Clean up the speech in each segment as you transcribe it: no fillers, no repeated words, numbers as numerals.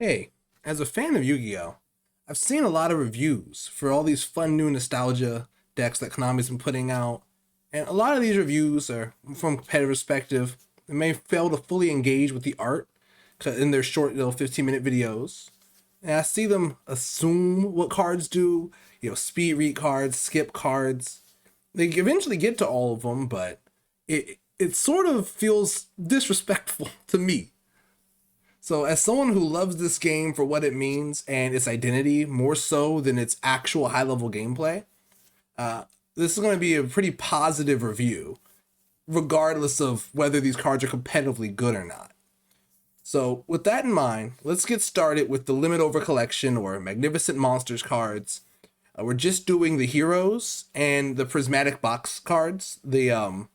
Hey, as a fan of Yu-Gi-Oh, I've seen a lot of reviews for all these fun new nostalgia decks that Konami's been putting out, and a lot of these reviews are from a competitive perspective. They may fail to fully engage with the art in their short little 15-minute videos. And I see them assume what cards do, speed read cards, skip cards. They eventually get to all of them, but it sort of feels disrespectful to me. So, as someone who loves this game for what it means and its identity more so than its actual high level gameplay, uh, this is going to be a pretty positive review, regardless of whether these cards are competitively good or not. So, with that in mind, let's get started with the Limit Over Collection or Magnificent Monsters cards. We're just doing the heroes and the prismatic box cards, the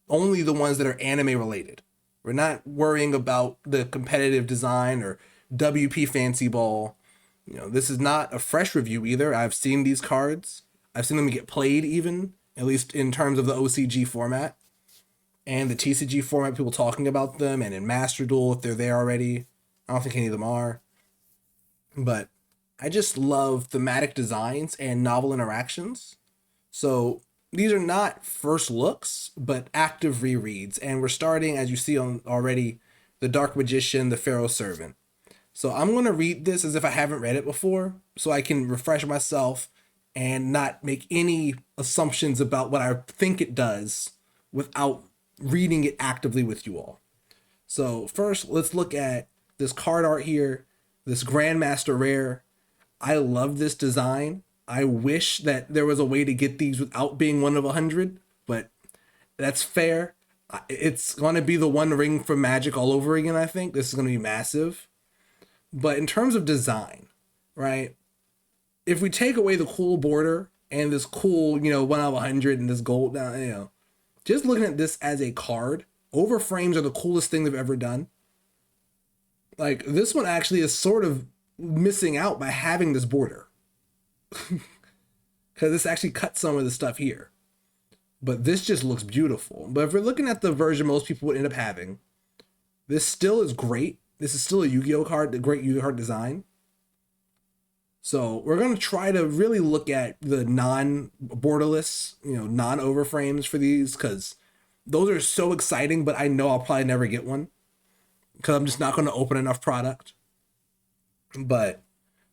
only the ones that are anime related. We're not worrying about the competitive design or WP Fancy Ball. This is not a fresh review either. I've seen these cards. I've seen them get played even, at least in terms of the OCG format and the TCG format, people talking about them, and in Master Duel if they're there already. I don't think any of them are. But I just love thematic designs and novel interactions. So these are not first looks, but active rereads. And we're starting, as you see on already, the Dark Magician, the Pharaoh Servant. So I'm going to read this as if I haven't read it before, so I can refresh myself and not make any assumptions about what I think it does without reading it actively with you all. So first, let's look at this card art here, this Grandmaster Rare. I love this design. I wish that there was a way to get these without being one of 100, but that's fair. It's going to be the One Ring for Magic all over again, I think. This is going to be massive. But in terms of design, right? If we take away the cool border and this cool, one out of 100 and this gold, just looking at this as a card, overframes are the coolest thing they've ever done. Like, this one actually is sort of missing out by having this border. Because this actually cuts some of the stuff here. But this just looks beautiful. But if we're looking at the version most people would end up having, this still is great. This is still a Yu-Gi-Oh card, the great Yu-Gi-Oh card design. So we're going to try to really look at the non-borderless, non-overframes for these, because those are so exciting, but I know I'll probably never get one because I'm just not going to open enough product. But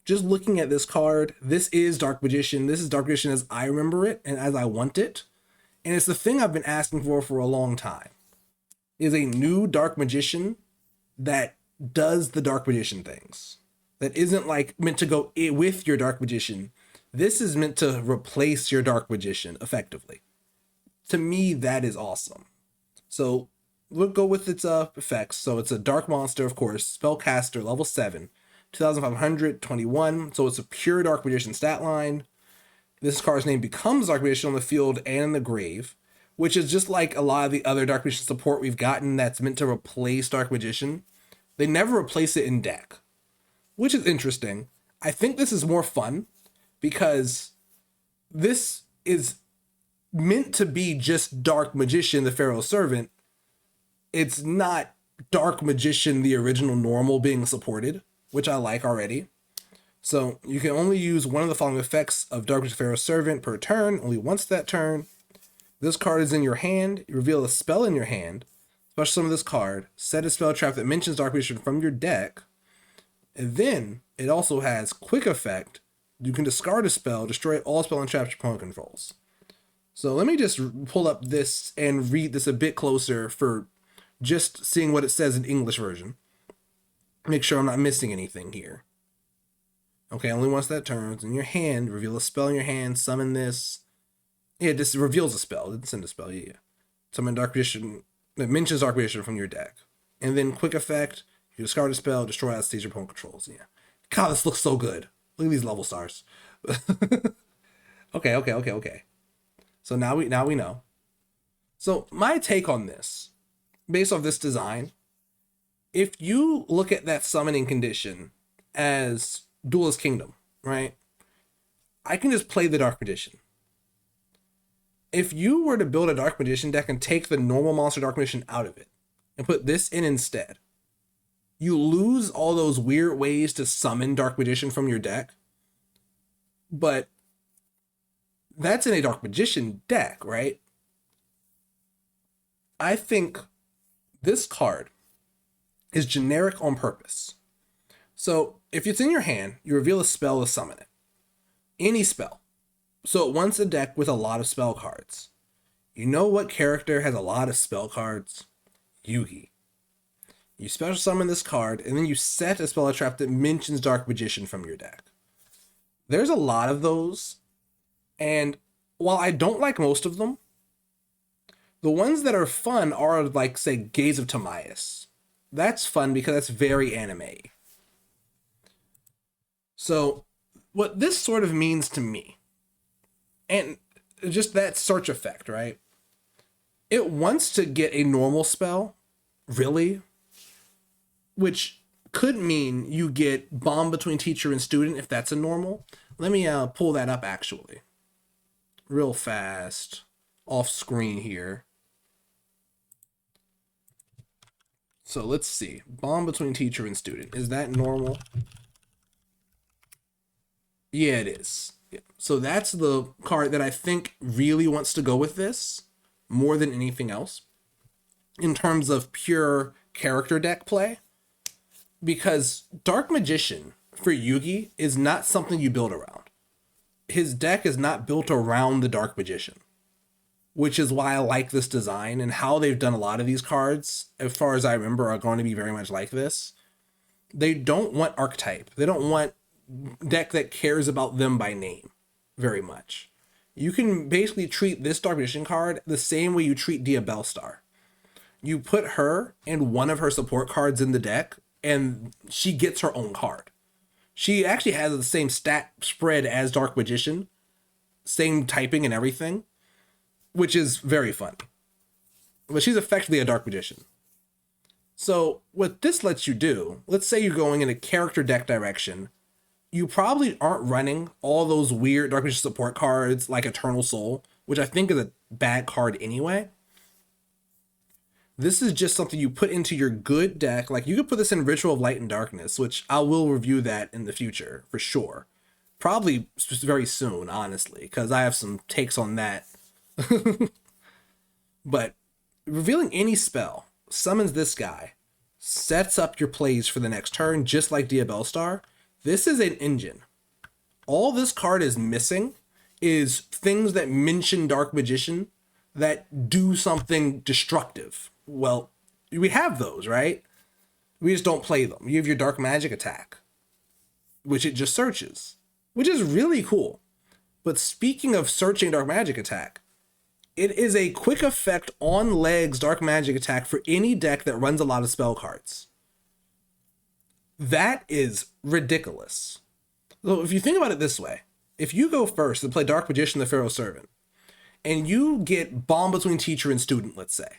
just looking at this card, this is Dark Magician. This is Dark Magician as I remember it and as I want it. And it's the thing I've been asking for a long time. Is a new Dark Magician that does the Dark Magician things. That isn't like meant to go with your Dark Magician. This is meant to replace your Dark Magician effectively. To me, that is awesome. So we'll go with its effects. So it's a Dark Monster, of course, Spellcaster, level 7. 2521, so it's a pure Dark Magician stat line. This card's name becomes Dark Magician on the field and in the grave, which is just like a lot of the other Dark Magician support we've gotten that's meant to replace Dark Magician. They never replace it in deck, which is interesting. I think this is more fun because this is meant to be just Dark Magician, the Pharaoh Servant. It's not Dark Magician, the original normal, being supported, which I like already. So you can only use one of the following effects of Dark Magician Pharaoh Servant per turn, only once that turn. This card is in your hand. You reveal a spell in your hand. Special summon this card. Set a spell trap that mentions Dark Magician from your deck. And then it also has quick effect. You can discard a spell, destroy all spell and traps your opponent controls. So let me just pull up this and read this a bit closer for just seeing what it says in English version. Make sure I'm not missing anything here. Okay, only once that turns. In your hand, reveal a spell in your hand, summon this. Yeah, this reveals a spell. It didn't send a spell, yeah. Summon Dark Magician that mentions Dark Magician from your deck. And then quick effect, you discard a spell, destroy out stage your opponent controls. Yeah. God, this looks so good. Look at these level stars. Okay. So now we know. So my take on this, based off this design, if you look at that summoning condition as Duelist Kingdom, right? I can just play the Dark Magician. If you were to build a Dark Magician deck and take the normal monster Dark Magician out of it and put this in instead, You lose all those weird ways to summon Dark Magician from your deck, but that's in a Dark Magician deck, right? I think this card is generic on purpose. So if it's in your hand, you reveal a spell to summon it. Any spell. So it wants a deck with a lot of spell cards. You know what character has a lot of spell cards? Yugi. You special summon this card, and then you set a spell trap that mentions Dark Magician from your deck. There's a lot of those, and while I don't like most of them, the ones that are fun are like, say, Gaze of Timaeus. That's fun because that's very anime. So, what this sort of means to me, and just that search effect, right? It wants to get a normal spell, really, which could mean you get Bond between teacher and student if that's a normal. Let me pull that up actually, real fast, off screen here. So let's see, Bond between teacher and student, is that normal? Yeah, it is. Yeah. So that's the card that I think really wants to go with this more than anything else in terms of pure character deck play. Because Dark Magician for Yugi is not something you build around. His deck is not built around the Dark Magician, which is why I like this design and how they've done a lot of these cards, as far as I remember, are going to be very much like this. They don't want archetype. They don't want deck that cares about them by name very much. You can basically treat this Dark Magician card the same way you treat Diabellstar. You put her and one of her support cards in the deck, and she gets her own card. She actually has the same stat spread as Dark Magician, same typing and everything, which is very fun. But she's effectively a Dark Magician. So what this lets you do, let's say you're going in a character deck direction, you probably aren't running all those weird Dark Magician support cards like Eternal Soul, which I think is a bad card anyway. This is just something you put into your good deck. Like, you could put this in Ritual of Light and Darkness, which I will review that in the future for sure. Probably very soon, honestly, because I have some takes on that. But revealing any spell summons this guy, sets up your plays for the next turn, just like Diabellstar. This is an engine. All this card is missing is things that mention Dark Magician that do something destructive. Well, we have those, right? We just don't play them. You have your Dark Magic attack, which it just searches, which is really cool. But speaking of searching Dark Magic attack, it is a quick effect on legs Dark Magic attack for any deck that runs a lot of spell cards. That is ridiculous. So if you think about it this way, if you go first and play Dark Magician the Pharaoh's Servant, and you get Bomb between teacher and student, let's say,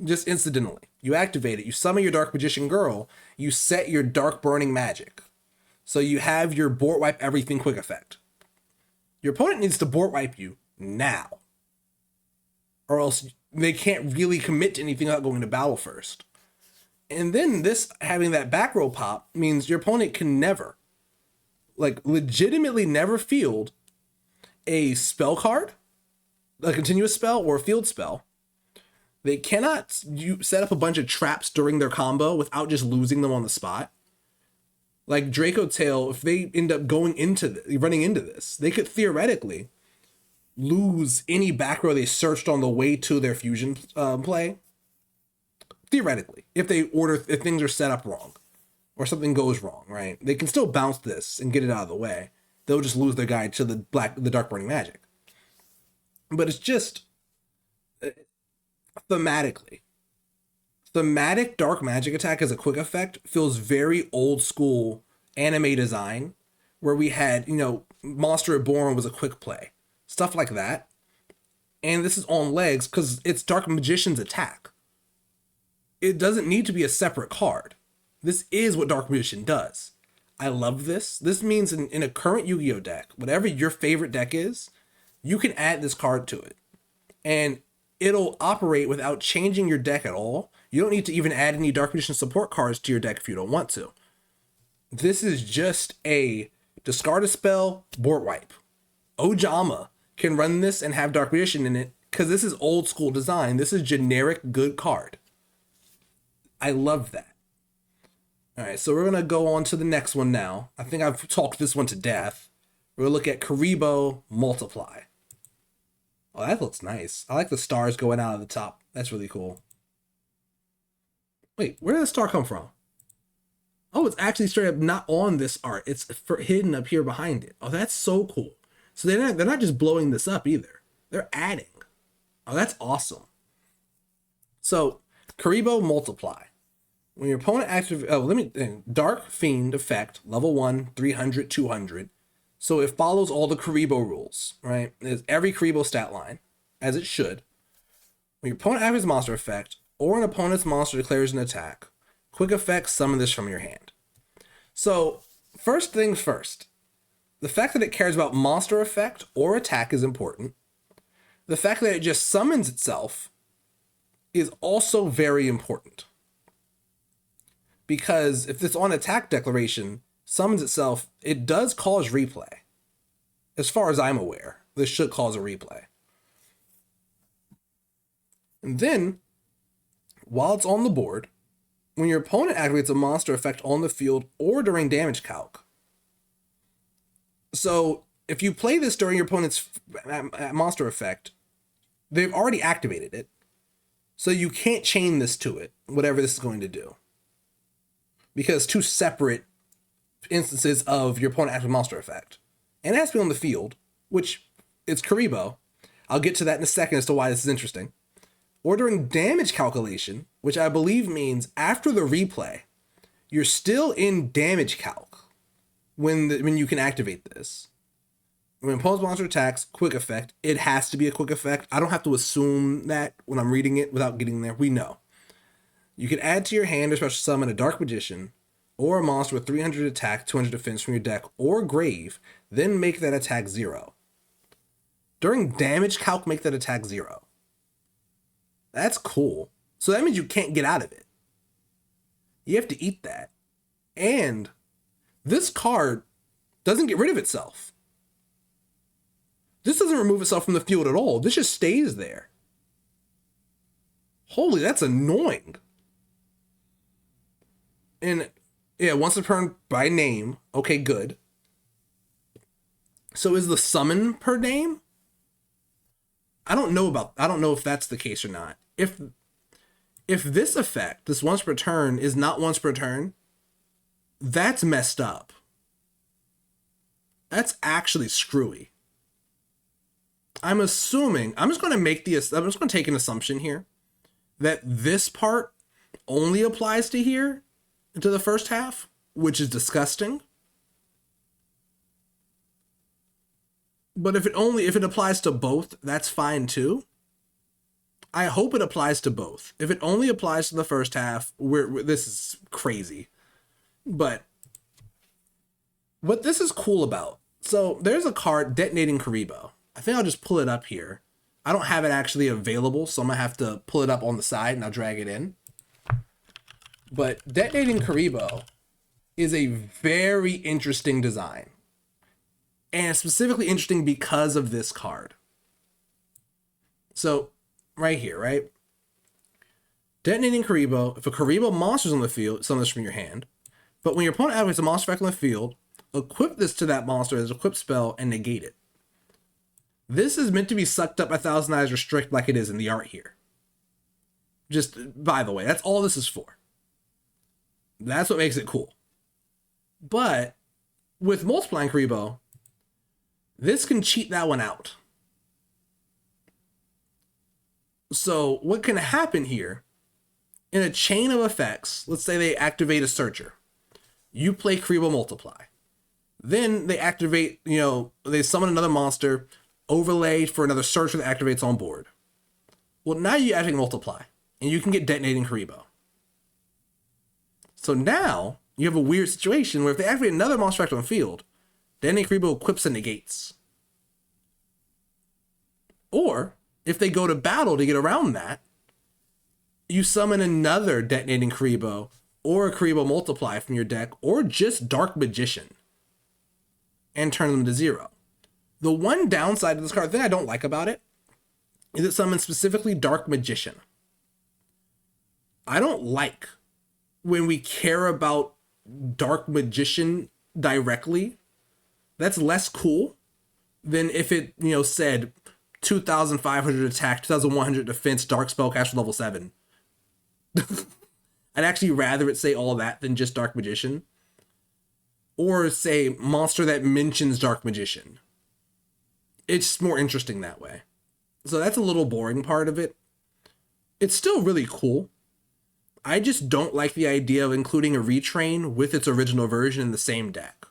just incidentally, you activate it, you summon your Dark Magician girl, you set your Dark Burning Magic. So you have your board wipe everything quick effect. Your opponent needs to board wipe you now, or else they can't really commit to anything without going to battle first. And then this, having that back row pop, means your opponent can never, like legitimately never field a spell card, a continuous spell, or a field spell. They cannot set up a bunch of traps during their combo without just losing them on the spot. Like Draco Tail, if they end up running into this, they could theoretically lose any back row they searched on the way to their fusion play. Theoretically, if things are set up wrong or something goes wrong, right? They can still bounce this and get it out of the way. They'll just lose their guy to the Dark Burning Magic. But it's just thematically. Thematic Dark Magic attack as a quick effect feels very old school anime design, where we had, Monster Reborn was a quick play. Stuff like that. And this is on legs because it's Dark Magician's attack. It doesn't need to be a separate card. This is what Dark Magician does. I love this. This means in a current Yu-Gi-Oh deck, whatever your favorite deck is, you can add this card to it. And it'll operate without changing your deck at all. You don't need to even add any Dark Magician support cards to your deck if you don't want to. This is just a discard a spell, board wipe. Ojama can run this and have Dark Magician in it because this is old school design. This is generic good card. I love that. All right, so we're going to go on to the next one now. I think I've talked this one to death. We're going to look at Karibo Multiply. Oh, that looks nice. I like the stars going out of the top. That's really cool. Wait, where did the star come from? Oh, it's actually straight up not on this art. It's hidden up here behind it. Oh, that's so cool. So they're not just blowing this up either. They're adding. Oh, that's awesome. So, Karibo Multiply. When your opponent activates... Dark Fiend effect, level 1, 300, 200. So it follows all the Karibo rules, right? There's every Karibo stat line, as it should. When your opponent activates monster effect, or an opponent's monster declares an attack, quick effect, summon this from your hand. So, first things first. The fact that it cares about monster effect or attack is important. The fact that it just summons itself is also very important. Because if it's on attack declaration, summons itself, it does cause replay. As far as I'm aware, this should cause a replay. And then, while it's on the board, when your opponent activates a monster effect on the field or during damage calc. So, if you play this during your opponent's monster effect, they've already activated it. So you can't chain this to it, whatever this is going to do. Because two separate instances of your opponent active monster effect. And it has to be on the field, which it's Karibo. I'll get to that in a second as to why this is interesting. Or during damage calculation, which I believe means after the replay, you're still in damage calc when you can activate this. When opponent's monster attacks, quick effect, it has to be a quick effect. I don't have to assume that when I'm reading it without getting there. We know. You can add to your hand or special summon a Dark Magician or a monster with 300 attack, 200 defense from your deck or grave, then make that attack 0. During damage calc, make that attack 0. That's cool. So that means you can't get out of it. You have to eat that. And this card doesn't get rid of itself. This doesn't remove itself from the field at all. This just stays there. Holy, that's annoying. And yeah, once a turn by name. Okay, good. So is the summon per name? I don't know if that's the case or not. If this effect, this once per turn, is not once per turn, that's messed up. That's actually screwy. I'm assuming, I'm just going to take an assumption here that this part only applies to here, to the first half, which is disgusting. But if it applies to both, that's fine too. I hope it applies to both. If it only applies to the first half, this is crazy. But what this is cool about, so there's a card, Detonating Karibo. I think I'll just pull it up here. I don't have it actually available, so I'm going to have to pull it up on the side and I'll drag it in. But Detonating Karibo is a very interesting design. And specifically interesting because of this card. So, right here, right? Detonating Karibo. If a Karibo monster's on the field, summon this from your hand. But when your opponent activates a monster effect on the field, equip this to that monster as an equip spell and negate it. This is meant to be sucked up by Thousand Eyes Restrict like it is in the art here. Just, by the way, that's all this is for. That's what makes it cool. But, with Multiplying Karibo, this can cheat that one out. So what can happen here, in a chain of effects, let's say they activate a Searcher. You play Karibo Multiply. Then they activate, they summon another monster, overlay for another Searcher that activates on board. Well, now you activate Multiply, and you can get Detonating Karibo. So now, you have a weird situation where if they activate another monster effect on the field, Detonating Karibo equips and negates. Or, If they go to battle to get around that, you summon another detonating Karibo or a Karibo multiply from your deck, or just Dark Magician and turn them to 0. The one downside of this card, the thing I don't like about it, is it summons specifically Dark Magician. I don't like when we care about Dark Magician directly. That's less cool than if it, said 2,500 attack, 2,100 defense, Dark Spellcaster level 7. I'd actually rather it say all that than just Dark Magician. Or say monster that mentions Dark Magician. It's more interesting that way. So that's a little boring part of it. It's still really cool. I just don't like the idea of including a retrain with its original version in the same deck.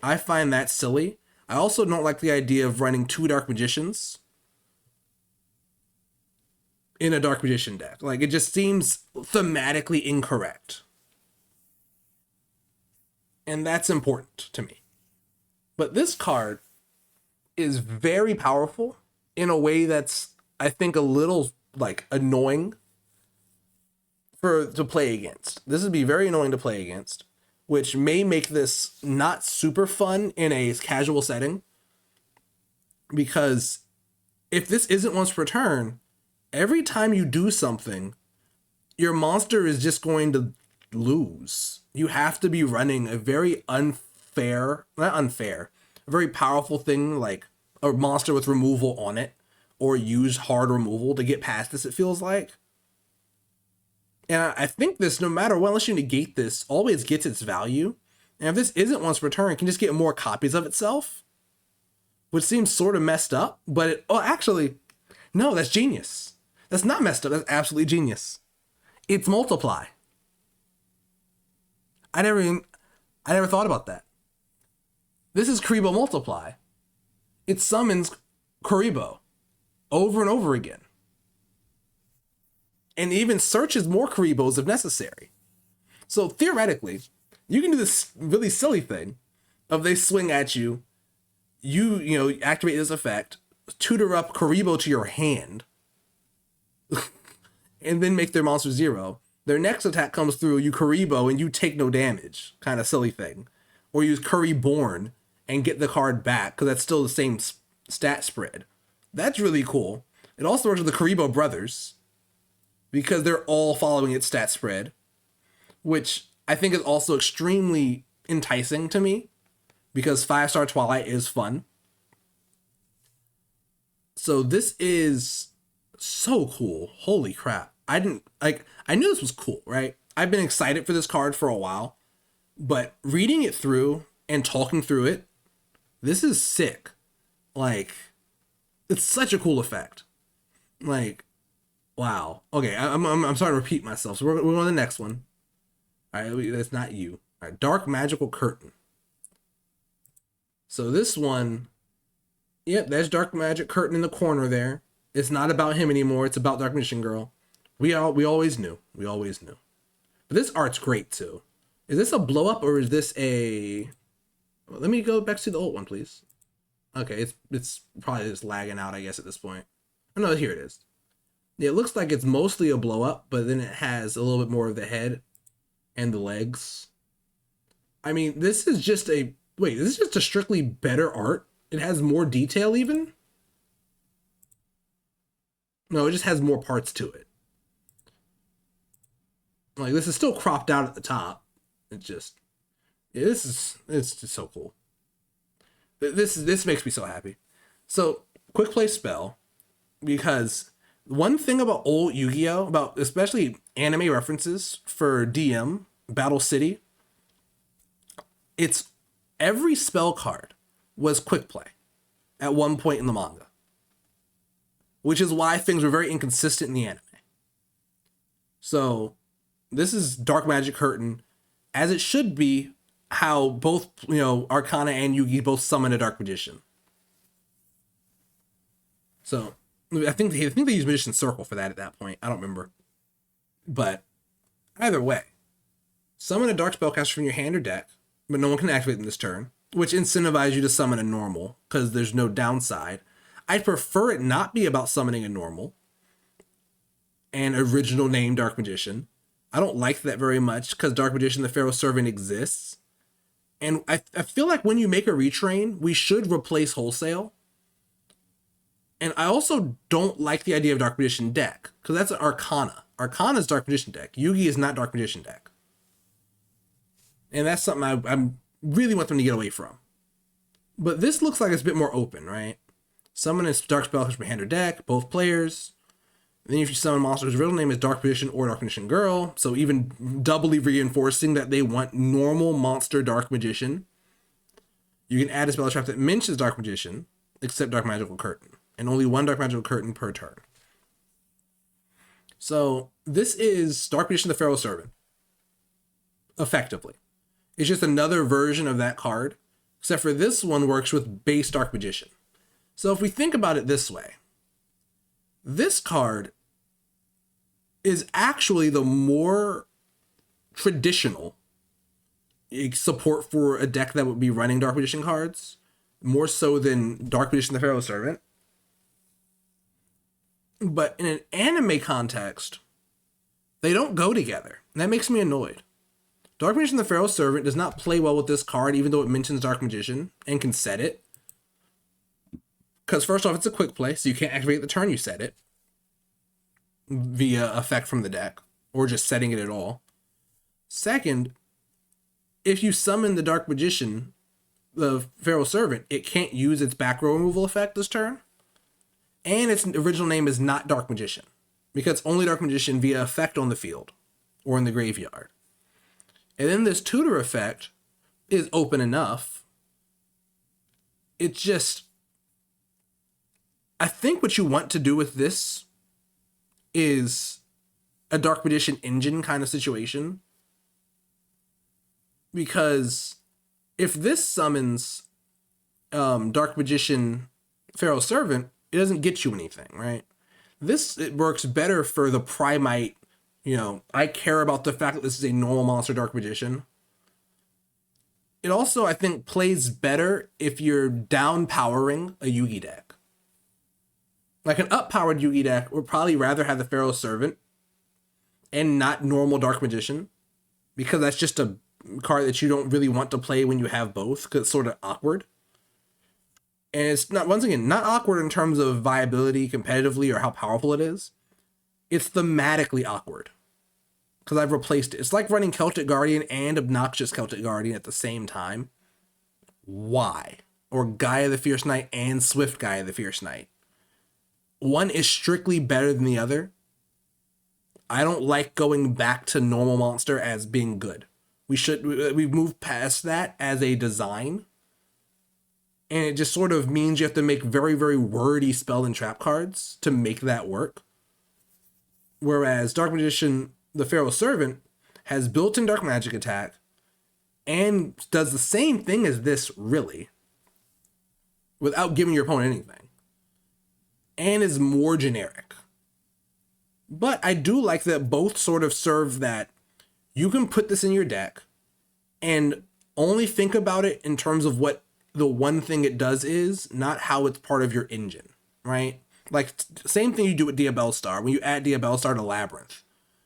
I find that silly. I also don't like the idea of running 2 Dark Magicians in a Dark Magician deck. Like, it just seems thematically incorrect. And that's important to me. But this card is very powerful in a way that's, I think, a little, annoying to play against. This would be very annoying to play against, which may make this not super fun in a casual setting. Because if this isn't once per turn, every time you do something, your monster is just going to lose. You have to be running a very a very powerful thing, like a monster with removal on it, or use hard removal to get past this, it feels like. And I think this, no matter what, unless you negate this, always gets its value. And if this isn't once per turn, it can just get more copies of itself, which seems sort of messed up. But actually, no, that's genius. That's not messed up. That's absolutely genius. It's multiply. I never thought about that. This is Karibo multiply. It summons Karibo over and over again. And even searches more Karibos if necessary. So theoretically, you can do this really silly thing of they swing at you, you activate this effect, tutor up Karibo to your hand, and then make their monster 0. Their next attack comes through, you Karibo and you take no damage. Kind of silly thing. Or use Curryborn and get the card back, because that's still the same stat spread. That's really cool. It also works with the Karibo brothers, because they're all following its stat spread, which I think is also extremely enticing to me, because 5-star Twilight is fun. So this is so cool. Holy crap. I knew this was cool, right? I've been excited for this card for a while, but reading it through and talking through it, this is sick. It's such a cool effect. Wow. Okay, I'm starting to repeat myself. So we're on to the next one. All right, that's not you. All right, Dark Magical Curtain. So this one, yep, there's Dark Magic Curtain in the corner there. It's not about him anymore. It's about Dark Magician Girl. We always knew. We always knew. But this art's great too. Is this a blow up or is this a? Well, let me go back to the old one, please. Okay, it's probably just lagging out, I guess, at this point. Oh no, here it is. Yeah, it looks like it's mostly a blow up, but then it has a little bit more of the head and the legs. I mean, this is just a strictly better art. It has more detail even. No, it just has more parts to it. This is still cropped out at the top. It's just, yeah, it's just so cool. This makes me so happy. So, quick play spell, because one thing about old Yu-Gi-Oh, about especially anime references for DM, Battle City, it's every spell card was quick play at one point in the manga, which is why things were very inconsistent in the anime. So this is Dark Magic Curtain, as it should be, how both, Arcana and Yugi both summon a Dark Magician. So I think they use Magician Circle for that at that point. I don't remember. But either way, summon a Dark Spellcaster from your hand or deck, but no one can activate them this turn, which incentivizes you to summon a normal, because there's no downside. I'd prefer it not be about summoning a normal and original name Dark Magician. I don't like that very much because Dark Magician the Pharaoh Servant exists. And I feel like when you make a retrain, we should replace Wholesale. And I also don't like the idea of Dark Magician deck, because that's an Arcana. Arcana's Dark Magician deck. Yugi is not Dark Magician deck. And that's something I really want them to get away from. But this looks like it's a bit more open, right? Summon is Dark Spell from hand or deck, both players. Then if you summon a monster whose real name is Dark Magician or Dark Magician Girl, so even doubly reinforcing that they want normal monster Dark Magician. You can add a spell trap that mentions Dark Magician, except Dark Magical Curtain, and only one Dark Magical Curtain per turn. So this is Dark Magician the Pharaoh Servant, effectively. It's just another version of that card, except for this one works with base Dark Magician. So if we think about it this way, this card is actually the more traditional support for a deck that would be running Dark Magician cards, more so than Dark Magician the Pharaoh Servant. But in an anime context, they don't go together. And that makes me annoyed. Dark Magician the Pharaoh Servant does not play well with this card, even though it mentions Dark Magician and can set it. Because first off, it's a quick play, so you can't activate the turn you set it via effect from the deck, or just setting it at all. Second, if you summon the Dark Magician, the Pharaoh Servant, it can't use its back row removal effect this turn. And its original name is not Dark Magician, because it's only Dark Magician via effect on the field or in the graveyard. And then this tutor effect is open enough. It's just, I think what you want to do with this is a Dark Magician engine kind of situation. Because if this summons Dark Magician Pharaoh Servant, it doesn't get you anything, right? It works better for the Primite. I care about the fact that this is a normal monster Dark Magician. It also, I think, plays better if you're down-powering a Yugi deck. Like an up-powered Yugi deck would probably rather have the Pharaoh Servant and not normal Dark Magician, because that's just a card that you don't really want to play when you have both, because it's sort of awkward. And it's not, once again, not awkward in terms of viability competitively or how powerful it is. It's thematically awkward, because I've replaced it. It's like running Celtic Guardian and Obnoxious Celtic Guardian at the same time. Why? Or Gaia the Fierce Knight and Swift Gaia the Fierce Knight. One is strictly better than the other. I don't like going back to normal monster as being good. We've moved past that as a design. And it just sort of means you have to make very, very wordy spell and trap cards to make that work. Whereas Dark Magician, the Pharaoh Servant, has built-in dark magic attack and does the same thing as this, really, without giving your opponent anything. And is more generic. But I do like that both sort of serve that you can put this in your deck and only think about it in terms of what the one thing it does is, not how it's part of your engine, right? Like, same thing you do with Diabellstar. When you add Diabellstar to Labyrinth,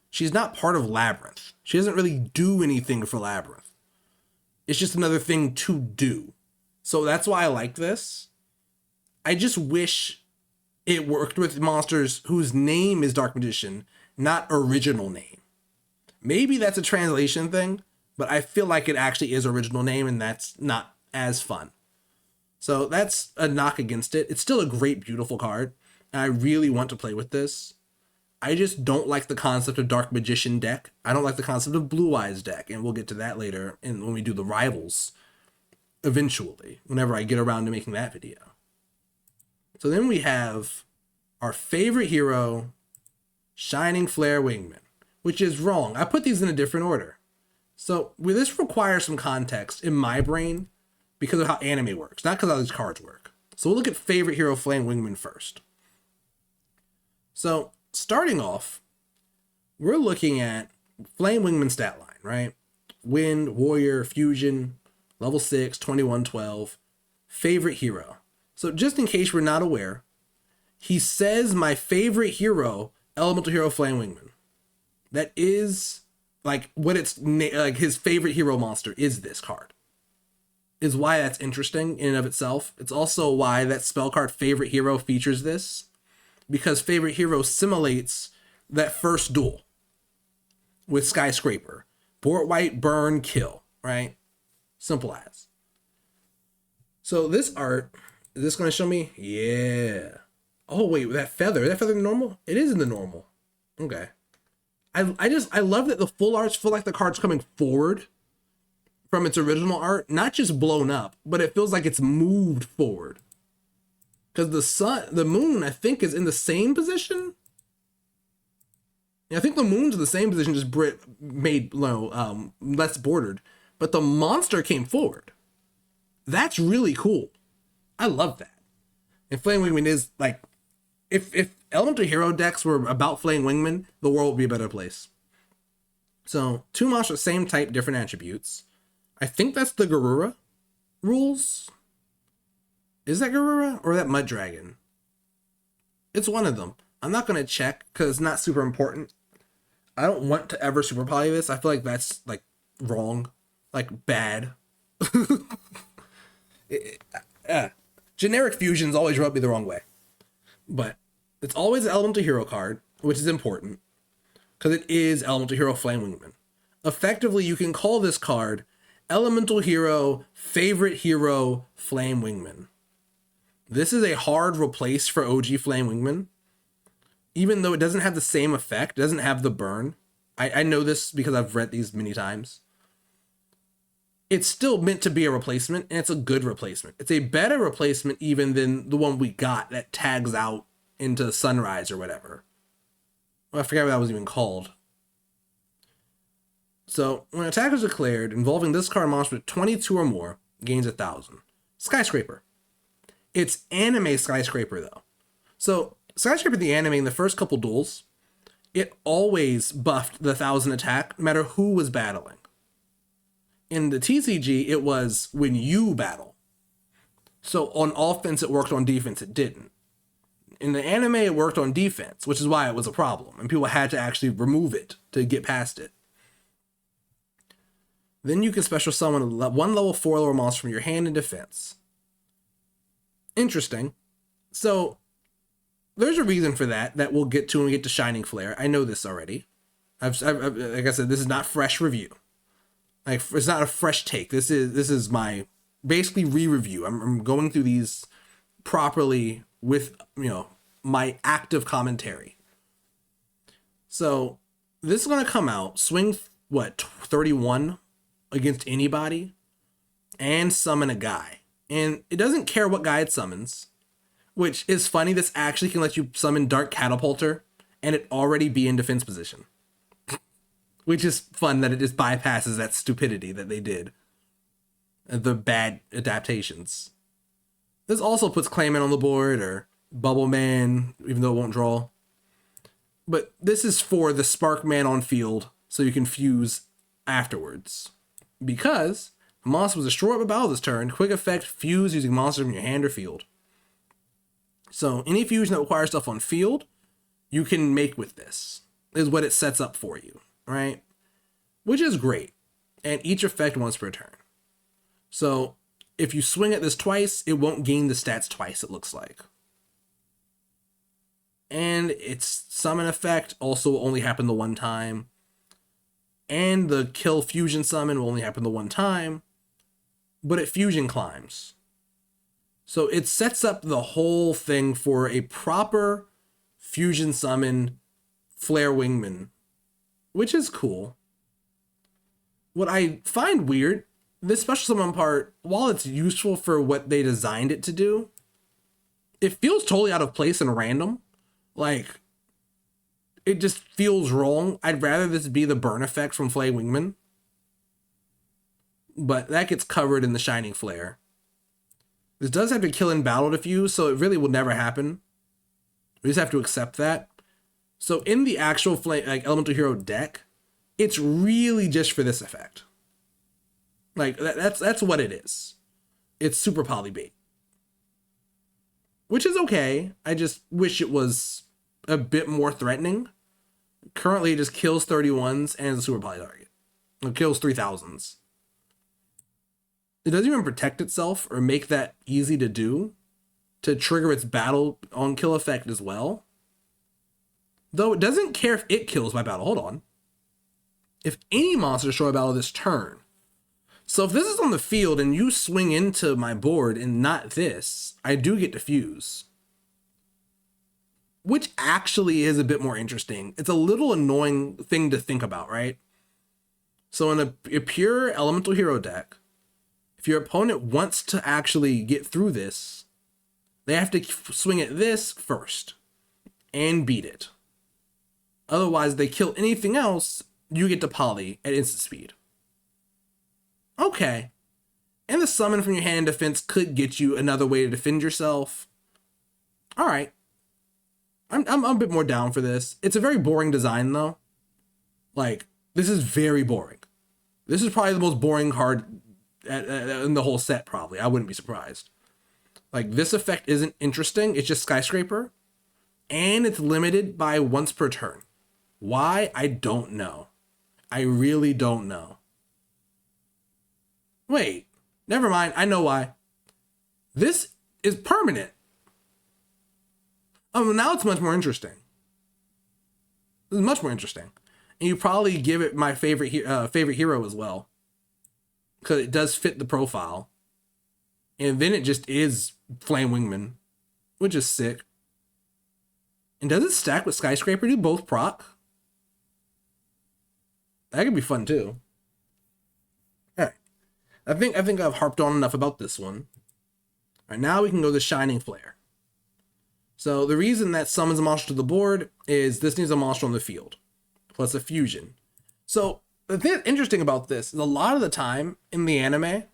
she's not part of Labyrinth. She doesn't really do anything for Labyrinth. It's just another thing to do. So that's why I like this. I just wish it worked with monsters whose name is Dark Magician, not original name. Maybe that's a translation thing, but I feel like it actually is original name, and that's not as fun. So that's a knock against it. It's still a great, beautiful card, and I really want to play with this. I just don't like the concept of Dark Magician deck. I don't like the concept of Blue Eyes deck, and we'll get to that later when we do the rivals, eventually, whenever I get around to making that video. So then we have our favorite hero, Shining Flare Wingman, which is wrong. I put these in a different order. So this requires some context in my brain because of how anime works, not because how these cards work. So we'll look at favorite hero Flame Wingman first. So starting off, we're looking at Flame Wingman stat line, right? Wind, Warrior, Fusion, level 6, 2112, favorite hero. So just in case we're not aware, He says my favorite hero, Elemental Hero Flame Wingman. That is like what it's like his favorite hero monster is this card. Is why that's interesting in and of itself. It's also why that spell card favorite hero features this, because favorite hero simulates that first duel with Skyscraper. Board white, burn, kill, right? Simple as. So this art, is this going to show me? Yeah. Oh, wait, that feather. Is that feather normal? It is in the normal. Okay. I love that the full arts feel like the card's coming forward from its original art, not just blown up, but it feels like it's moved forward. Because the moon, I think, is in the same position. Yeah, I think the moon's in the same position, just made less bordered. But the monster came forward. That's really cool. I love that. And Flame Wingman is like, if Elemental Hero decks were about Flame Wingman, the world would be a better place. So, 2 monsters, same type, different attributes. I think that's the Garura rules. Is that Garura or that Mud Dragon? It's one of them. I'm not going to check because it's not super important. I don't want to ever super poly this. I feel like that's like wrong. Like bad. Generic fusions always rub me the wrong way. But it's always an Elemental Hero card, which is important because it is Elemental Hero Flame Wingman. Effectively, you can call this card Elemental Hero Favorite Hero Flame Wingman. This is a hard replace for OG Flame Wingman. Even though it doesn't have the same effect, it doesn't have the burn. I know this because I've read these many times. It's still meant to be a replacement, and it's a good replacement. It's a better replacement even than the one we got that tags out into Sunrise or whatever. Well, I forgot what that was even called. So, when attack is declared involving this card monster with 22 or more, gains 1,000. Skyscraper. It's anime Skyscraper, though. So, Skyscraper the anime in the first couple duels, it always buffed the 1,000 attack, no matter who was battling. In the TCG, it was when you battle. So on offense, it worked, on defense, it didn't. In the anime, it worked on defense, which is why it was a problem, and people had to actually remove it to get past it. Then you can special summon one level 4 lower monster from your hand in defense. Interesting. So there's a reason for that we'll get to when we get to Shining Flare. I know this already. I've like I said, this is not fresh review. Like, it's not a fresh take. This is my basically re-review. I'm going through these properly with, my active commentary. So this is going to come out, swing, 31 against anybody, and summon a guy. And it doesn't care what guy it summons, which is funny. This actually can let you summon Dark Catapulter and it already be in defense position. Which is fun that it just bypasses that stupidity that they did. The bad adaptations. This also puts Clayman on the board, or Bubble Man, even though it won't draw. But this is for the Spark Man on field, so you can fuse afterwards. Because a monster was destroyed by battle this turn, quick effect, fuse using monsters from your hand or field. So any fusion that requires stuff on field, you can make with this, is what it sets up for you. Right? Which is great. And each effect once per turn. So if you swing at this twice, it won't gain the stats twice, it looks like. And its summon effect also will only happen the one time. And the kill fusion summon will only happen the one time. But it fusion climbs. So it sets up the whole thing for a proper fusion summon Flare Wingman, which is cool. What I find weird, this special summon part, while it's useful for what they designed it to do, it feels totally out of place and random. Like, it just feels wrong. I'd rather this be the burn effect from Flame Wingman. But that gets covered in the Shining Flare. This does have to kill in battle diffuse, so it really will never happen. We just have to accept that. So in the actual Elemental Hero deck, it's really just for this effect. Like, that's what it is. It's super poly bait. which is okay. I just wish it was a bit more threatening. Currently, it just kills 31s and is a super poly target. It kills 3000s. It doesn't even protect itself or make that easy to do to trigger its battle on kill effect as well. Though it doesn't care if it kills my battle. Hold on. If any monster destroy a battle this turn. So if this is on the field and you swing into my board and not this, I do get diffuse. Which actually is a bit more interesting. It's a little annoying thing to think about, right? So in a pure elemental hero deck, if your opponent wants to actually get through this, they have to swing at this first and beat it. Otherwise, they kill anything else, you get to poly at instant speed. Okay. And the summon from your hand defense could get you another way to defend yourself. All right. I'm a bit more down for this. It's a very boring design, though. Like, this is very boring. This is probably the most boring card in the whole set, probably. I wouldn't be surprised. Like, this effect isn't interesting. It's just Skyscraper. And it's limited by once per turn. Why? I don't know. I really don't know. Wait. Never mind. I know why. This is permanent. Oh, now it's much more interesting. This is much more interesting. And you probably give it my favorite hero as well. Because it does fit the profile. And then it just is Flame Wingman. Which is sick. And does it stack with Skyscraper? Do both proc? That could be fun too. Alright. I think I've harped on enough about this one. Alright, now we can go to Shining Flare. So the reason that summons a monster to the board is this needs a monster on the field. Plus a fusion. So the thing that's interesting about this is a lot of the time in the anime,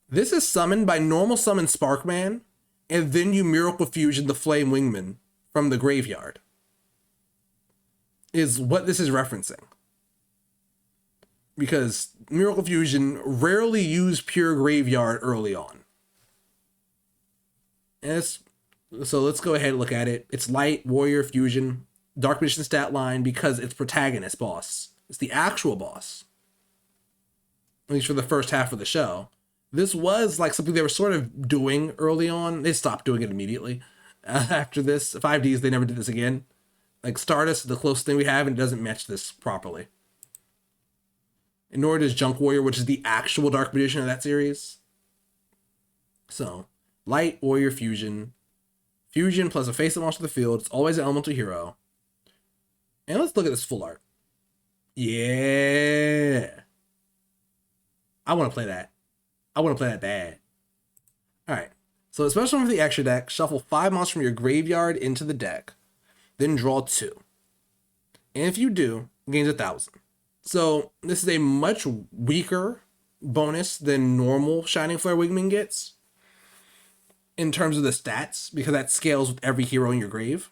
this is summoned by normal summon Sparkman, and then you Miracle Fusion the Flame Wingman from the graveyard. Is what this is referencing. Because Miracle Fusion rarely use pure graveyard early on. And so let's go ahead and look at it. It's light, warrior, fusion, dark magician stat line because it's protagonist boss. It's the actual boss. At least for the first half of the show. This was like something they were sort of doing early on. They stopped doing it immediately. After this, 5Ds, they never did this again. Like Stardust is the closest thing we have and it doesn't match this properly. And nor does Junk Warrior, which is the actual Dark Magician of that series. So, Light, Warrior, Fusion. Fusion plus a face that monster to the field. It's always an elemental hero. And let's look at this full art. Yeah. I want to play that. I want to play that bad. Alright. So, especially for the extra deck, shuffle 5 monsters from your graveyard into the deck. Then draw 2. And if you do, gains 1,000. So this is a much weaker bonus than normal Shining Flare Wingman gets in terms of the stats, because that scales with every hero in your grave.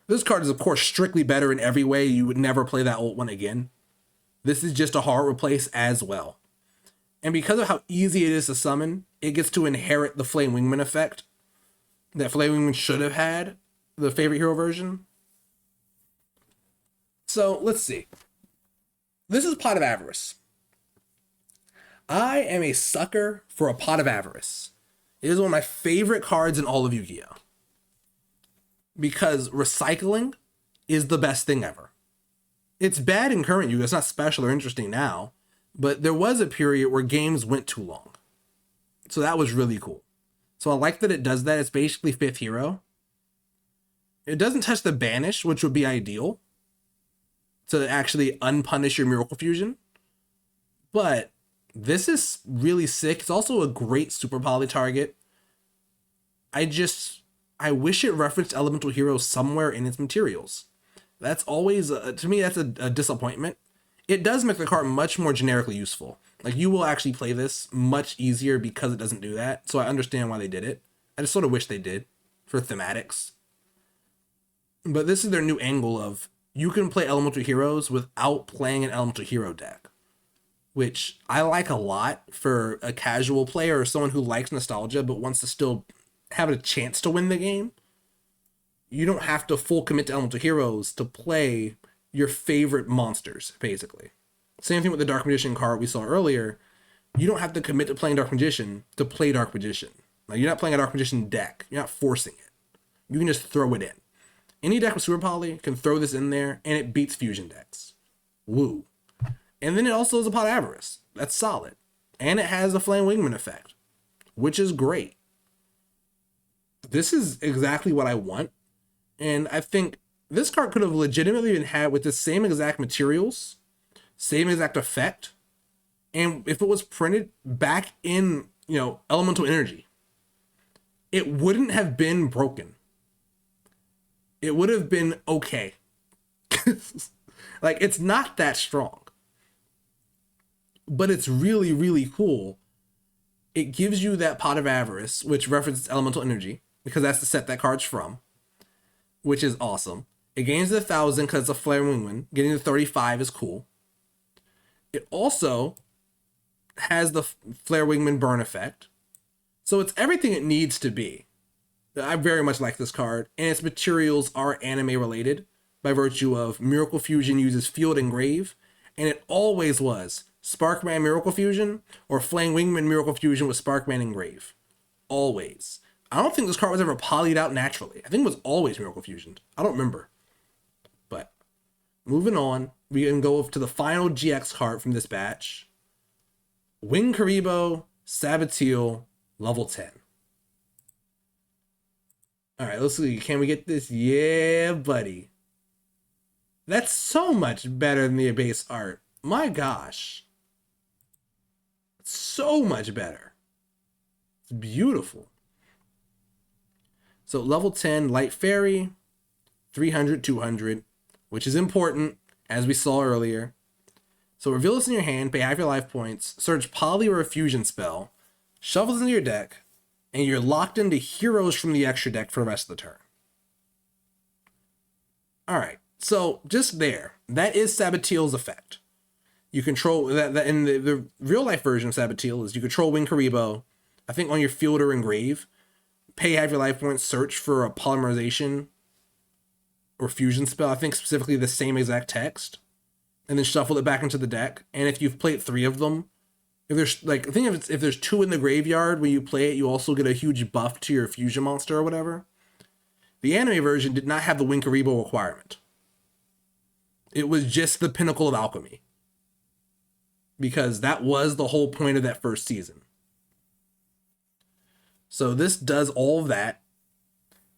This card is, of course, strictly better in every way. You would never play that old one again. This is just a hard replace as well. And because of how easy it is to summon, it gets to inherit the Flame Wingman effect that Flame Wingman should have had, the favorite hero version. So let's see. This is Pot of Avarice. I am a sucker for a Pot of Avarice. It is one of my favorite cards in all of Yu-Gi-Oh! Because recycling is the best thing ever. It's bad in current Yu-Gi-Oh! It's not special or interesting now, but there was a period where games went too long. So that was really cool. So I like that it does that. It's basically 5th hero. It doesn't touch the banish, which would be ideal to actually unpunish your Miracle Fusion. But this is really sick. It's also a great super poly target. I wish it referenced elemental heroes somewhere in its materials. That's always, to me, that's a disappointment. It does make the card much more generically useful. Like, you will actually play this much easier because it doesn't do that. So I understand why they did it. I just sort of wish they did for thematics. But this is their new angle of, you can play elemental heroes without playing an elemental hero deck, which I like a lot for a casual player or someone who likes nostalgia but wants to still have a chance to win the game, you don't have to full commit to elemental heroes to play your favorite monsters, basically. Same thing with the Dark Magician card we saw earlier. You don't have to commit to playing Dark Magician to play Dark Magician. Like, you're not playing a Dark Magician deck. You're not forcing it. You can just throw it in. Any deck with Super Poly can throw this in there, and it beats fusion decks. Woo. And then it also is a Pot of Avarice. That's solid. And it has a Flame Wingman effect, which is great. This is exactly what I want. And I think this card could have legitimately been had with the same exact materials, same exact effect, and if it was printed back in, elemental energy, it wouldn't have been broken. It would have been okay. Like, it's not that strong, but it's really, really cool. It gives you that Pot of Avarice, which references elemental energy, because that's the set that card's from, which is awesome. It gains 1,000 because it's a Flare Wingman. Getting to 35 is cool. It also has the Flare Wingman burn effect. So it's everything it needs to be. I very much like this card, and its materials are anime related by virtue of Miracle Fusion uses Field Engrave, and it always was Sparkman Miracle Fusion or Flame Wingman Miracle Fusion with Sparkman Engrave. Always. I don't think this card was ever polyed out naturally. I think it was always Miracle Fusion. I don't remember. But moving on, we can go to the final GX card from this batch. Wing Karibo, Saboteur, level 10. All right, let's see. Can we get this? Yeah, buddy. That's so much better than the base art. My gosh. So much better. It's beautiful. So level 10, Light Fairy, 300, 200, which is important, as we saw earlier. So reveal this in your hand, pay half your life points, search Poly or a Fusion spell, shuffle this into your deck, and you're locked into heroes from the extra deck for the rest of the turn. Alright, so just there. That is Saboteel's effect. You control that in the real life version of Saboteur is you control Wing Karibo, I think on your field or engrave, pay half your life points, search for a polymerization or fusion spell, I think specifically the same exact text, and then shuffle it back into the deck. And if you've played 3 of them, if there's like, I think if there's 2 in the graveyard when you play it, you also get a huge buff to your fusion monster or whatever. The anime version did not have the Wing Karibo requirement. It was just the pinnacle of alchemy, because that was the whole point of that first season. So this does all of that.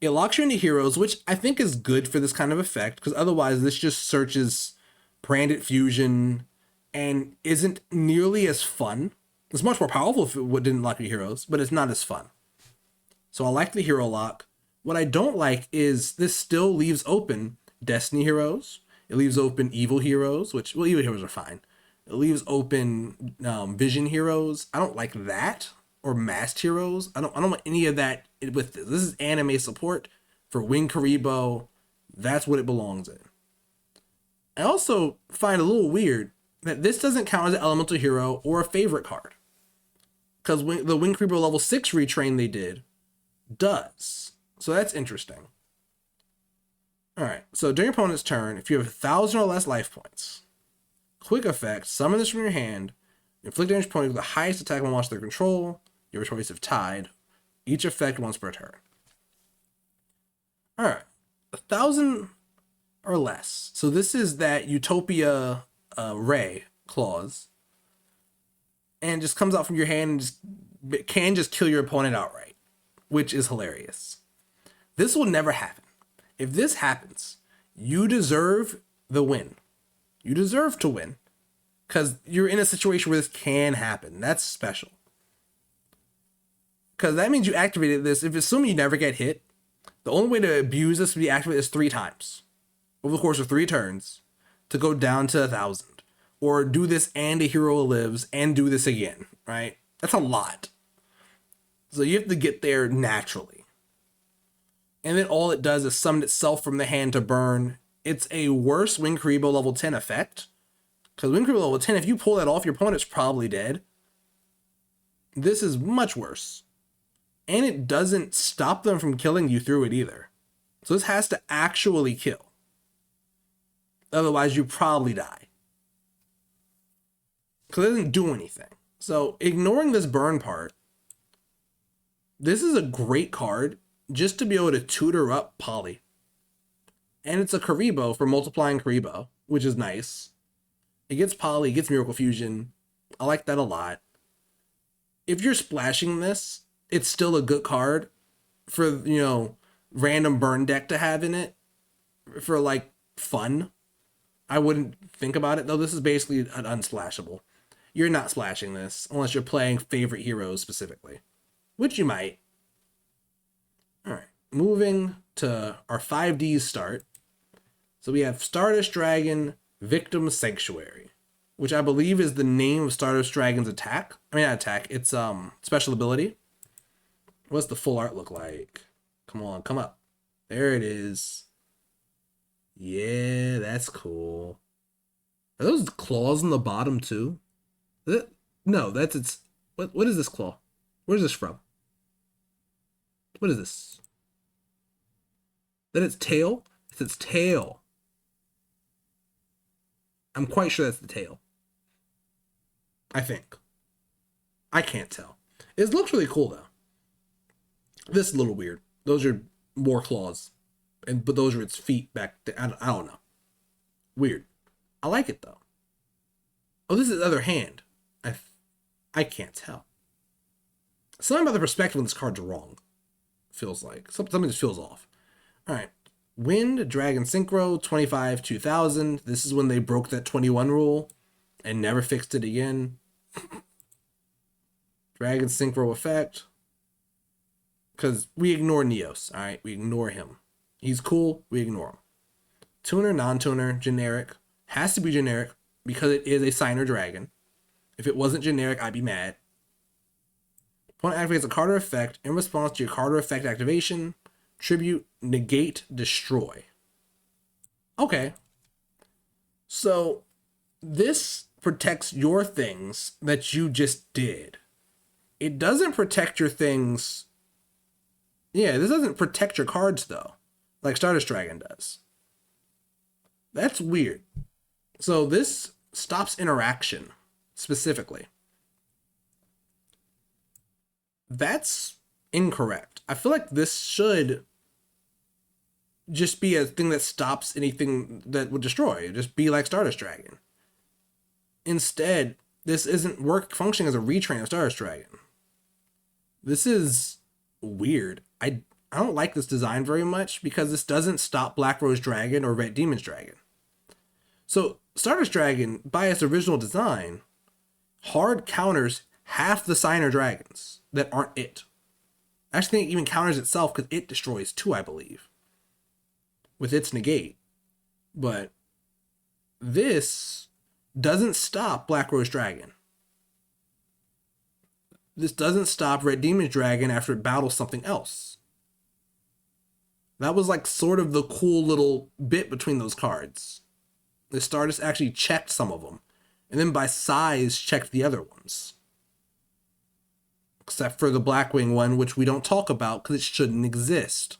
It locks you into heroes, which I think is good for this kind of effect, because otherwise this just searches branded fusion and isn't nearly as fun. It's much more powerful if it didn't lock your heroes, but it's not as fun. So I like the hero lock. What I don't like is this still leaves open Destiny heroes. It leaves open evil heroes, which, well, evil heroes are fine. It leaves open vision heroes. I don't like that. Or masked heroes. I don't want any of that with this. This is anime support for Wing Karibo. That's what it belongs in. I also find it a little weird that this doesn't count as an elemental hero or a favorite card, because the Wing Karibo level 6 retrain they did does. So that's interesting. Alright, so during your opponent's turn, if you have 1,000 or less life points, quick effect, summon this from your hand, inflict damage opponent with the highest attack on monster control. Your choice of tied. Each effect once per turn. Alright. 1,000 or less. So this is that Utopia Ray clause. And just comes out from your hand and can just kill your opponent outright, which is hilarious. This will never happen. If this happens, you deserve the win. You deserve to win, because you're in a situation where this can happen. That's special. Because that means you activated this. If assuming you never get hit, the only way to abuse this would be activated is 3 times over the course of 3 turns to go down to 1,000. Or do this and a hero lives and do this again, right? That's a lot. So you have to get there naturally. And then all it does is summon itself from the hand to burn. It's a worse Wing Karibo level 10 effect. Because Wing Karibo level 10, if you pull that off, your opponent's probably dead. This is much worse. and it doesn't stop them from killing you through it either. So this has to actually kill. Otherwise, you probably die. Because it doesn't do anything. So ignoring this burn part, this is a great card just to be able to tutor up Poly. And it's a Karibo for multiplying Karibo, which is nice. It gets Poly, it gets Miracle Fusion. I like that a lot. If you're splashing this, it's still a good card for, random burn deck to have in it for like fun. I wouldn't think about it though. This is basically an unsplashable. You're not splashing this unless you're playing favorite heroes specifically, which you might. All right, moving to our 5Ds start. So we have Stardust Dragon, Victim Sanctuary, which I believe is the name of Stardust Dragon's attack. I mean, not attack, it's special ability. What's the full art look like? Come on, come up. There it is. Yeah, that's cool. Are those claws on the bottom too? No, that's its... What is this claw? Where's this from? What is this? That its tail? It's its tail. I'm quite sure that's the tail. I think. I can't tell. It looks really cool though. This is a little weird. Those are more claws. But those are its feet back there. I don't know. Weird. I like it though. Oh, this is the other hand. I can't tell. Something about the perspective on this card's wrong. Feels like. Something just feels off. Alright. Wind, Dragon Synchro, 25, 2000. This is when they broke that 21 rule and never fixed it again. Dragon Synchro effect. Because we ignore Neos, alright? We ignore him. He's cool, we ignore him. Tuner, non-tuner, generic. Has to be generic because it is a signer dragon. If it wasn't generic, I'd be mad. Opponent activates a card or effect in response to your card or effect activation. Tribute, negate, destroy. Okay. So, this protects your things that you just did. It doesn't protect your things... Yeah, this doesn't protect your cards, though. Like Stardust Dragon does. That's weird. So this stops interaction, specifically. That's incorrect. I feel like this should just be a thing that stops anything that would destroy. Just be like Stardust Dragon. Instead, this isn't functioning as a retrain of Stardust Dragon. This is weird. I don't like this design very much because this doesn't stop Black Rose Dragon or Red Demon's Dragon. So Stardust Dragon, by its original design, hard counters half the signer dragons that aren't it. I actually think it even counters itself because it destroys two, I believe, with its negate. But this doesn't stop Black Rose Dragon. This doesn't stop Red Demon's Dragon after it battles something else. That was like sort of the cool little bit between those cards. The Stardust actually checked some of them, and then by size checked the other ones. Except for the Blackwing one, which we don't talk about because it shouldn't exist.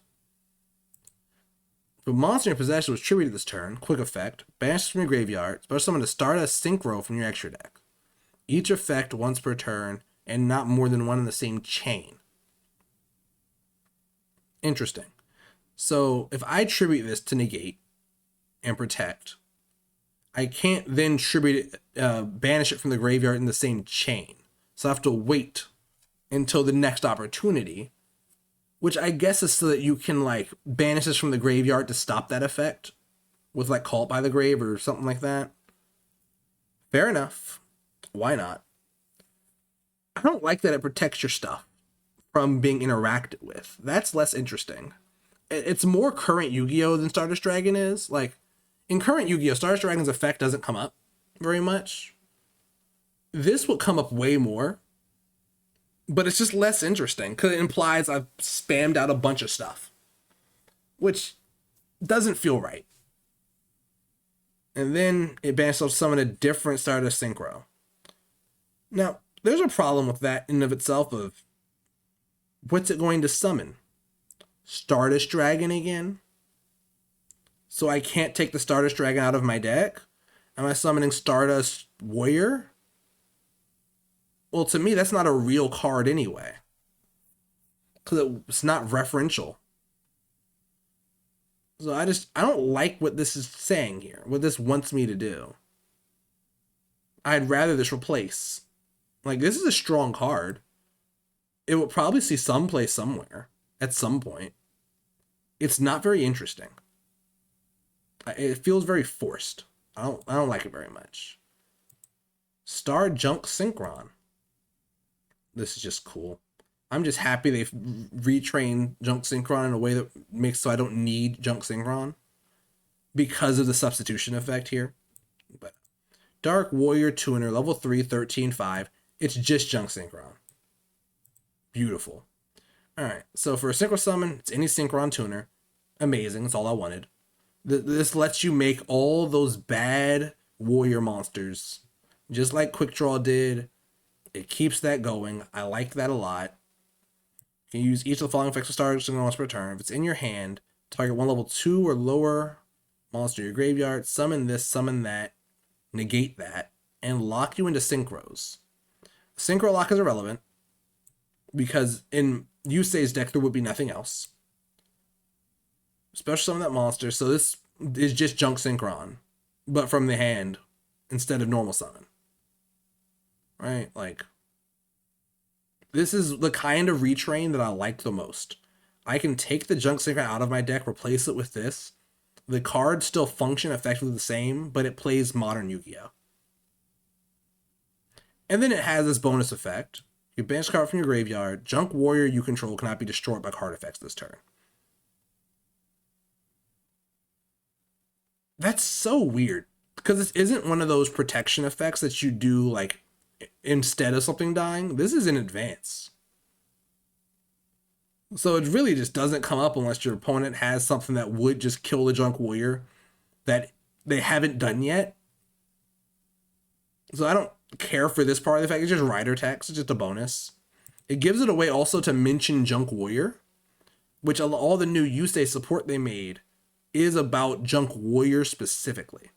If a monster in possession was tributed this turn, quick effect, banished from your graveyard, special summon a Stardust Synchro from your extra deck. Each effect once per turn, and not more than one in the same chain. Interesting. So if I tribute this to negate and protect, I can't then tribute it, banish it from the graveyard in the same chain. So I have to wait until the next opportunity, which I guess is so that you can like banish this from the graveyard to stop that effect with like Call It by the Grave or something like that. Fair enough. Why not? I don't like that it protects your stuff from being interacted with. That's less interesting. It's more current Yu-Gi-Oh! Than Stardust Dragon is. Like, in current Yu-Gi-Oh!, Stardust Dragon's effect doesn't come up very much. This will come up way more. But it's just less interesting, because it implies I've spammed out a bunch of stuff. Which doesn't feel right. And then it banishes summon a different Stardust Synchro. Now, there's a problem with that in and of itself of What's it going to summon? Stardust Dragon again? So I can't take the Stardust Dragon out of my deck? Am I summoning Stardust Warrior? Well, to me, that's not a real card anyway. Because it's not referential. So I don't like what this is saying here, what this wants me to do. I'd rather this replace. Like, this is a strong card. It will probably see some play somewhere at some point. It's not very interesting. It feels very forced. I don't like it very much. Star Junk Synchron. This is just cool. I'm just happy they've retrained Junk Synchron in a way that makes so I don't need Junk Synchron because of the substitution effect here. But Dark Warrior Tuner, level 3, 13-5. It's just Junk Synchron. Beautiful. Alright, so for a Synchro Summon, it's any Synchron Tuner. Amazing, that's all I wanted. This lets you make all those bad warrior monsters, just like Quick Draw did. It keeps that going. I like that a lot. You can use each of the following effects of Star Synchron once per turn. If it's in your hand, target one level 2 or lower monster in your graveyard, summon this, summon that, negate that, and lock you into Synchros. Synchro lock is irrelevant because in Yusei's deck there would be nothing else. Special summon that monster, so this is just Junk Synchron, but from the hand instead of normal summon. Right? Like, this is the kind of retrain that I like the most. I can take the Junk Synchron out of my deck, replace it with this. The cards still function effectively the same, but it plays modern Yu-Gi-Oh! And then it has this bonus effect. You banish a card from your graveyard. Junk Warrior you control cannot be destroyed by card effects this turn. That's so weird. Because this isn't one of those protection effects that you do, like, instead of something dying. This is in advance. So it really just doesn't come up unless your opponent has something that would just kill the Junk Warrior that they haven't done yet. So I don't care for this part of the fact. It's just rider text. It's just a bonus. It gives it away also to mention Junk Warrior, which all the new Yusei support they made is about Junk Warrior specifically,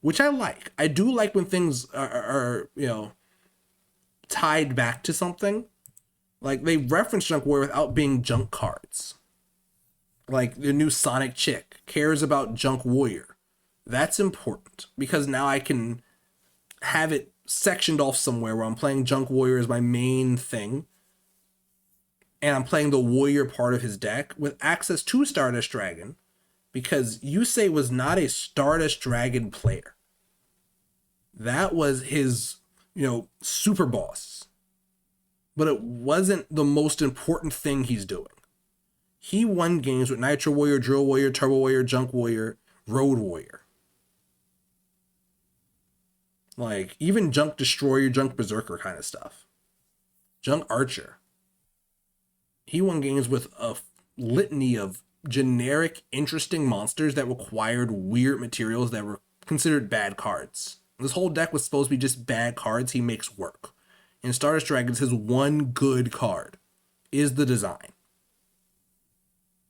which I like. I do like when things are tied back to something. Like, they reference Junk Warrior without being junk cards. Like, the new Sonic chick cares about Junk Warrior. That's important because now I can have it sectioned off somewhere where I'm playing Junk Warrior as my main thing, and I'm playing the warrior part of his deck with access to Stardust Dragon, because Yusei was not a Stardust Dragon player. That was his, super boss. But it wasn't the most important thing he's doing. He won games with Nitro Warrior, Drill Warrior, Turbo Warrior, Junk Warrior, Road Warrior. Like, even Junk Destroyer, Junk Berserker kind of stuff. Junk Archer. He won games with a litany of generic, interesting monsters that required weird materials that were considered bad cards. This whole deck was supposed to be just bad cards he makes work. And Stardust Dragon's his one good card is the design.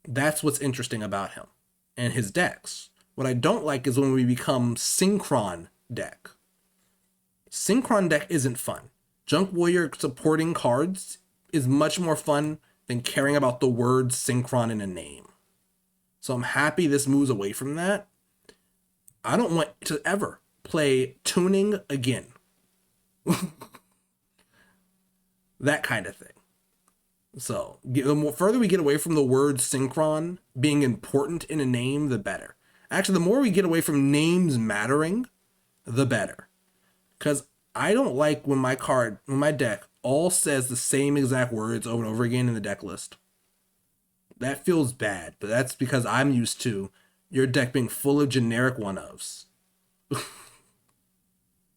That's what's interesting about him and his decks. What I don't like is when we become Synchron deck. Synchron deck isn't fun. Junk Warrior supporting cards is much more fun than caring about the word Synchron in a name. So I'm happy this moves away from that. I don't want to ever play tuning again. That kind of thing. So the more further we get away from the word Synchron being important in a name, the better. Actually, the more we get away from names mattering, the better. Because I don't like when my deck all says the same exact words over and over again in the deck list. That feels bad, but that's because I'm used to your deck being full of generic one-ofs.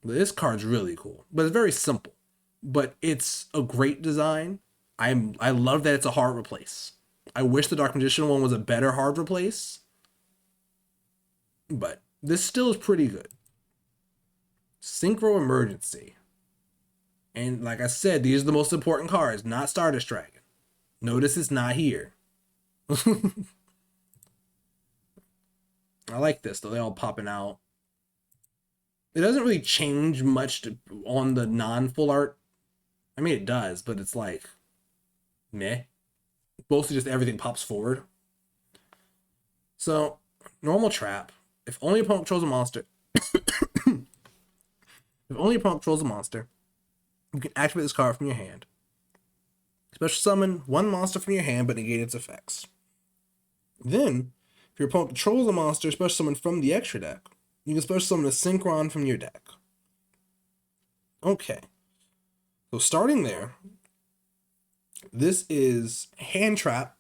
This card's really cool, but it's very simple. But it's a great design. I love that it's a hard replace. I wish the Dark Magician one was a better hard replace, but this still is pretty good. Synchro Emergency. And like I said, these are the most important cards, not Stardust Dragon. Notice it's not here. I like this, though. They're all popping out. It doesn't really change much on the non-full art. I mean, it does, but it's like, meh. Mostly just everything pops forward. So, normal trap. If only opponent controls a monster. If only opponent controls a monster, you can activate this card from your hand. Special summon one monster from your hand, but negate its effects. Then, if your opponent controls a monster, special summon from the extra deck, you can special summon a Synchron from your deck. Okay. So starting there, this is hand trap,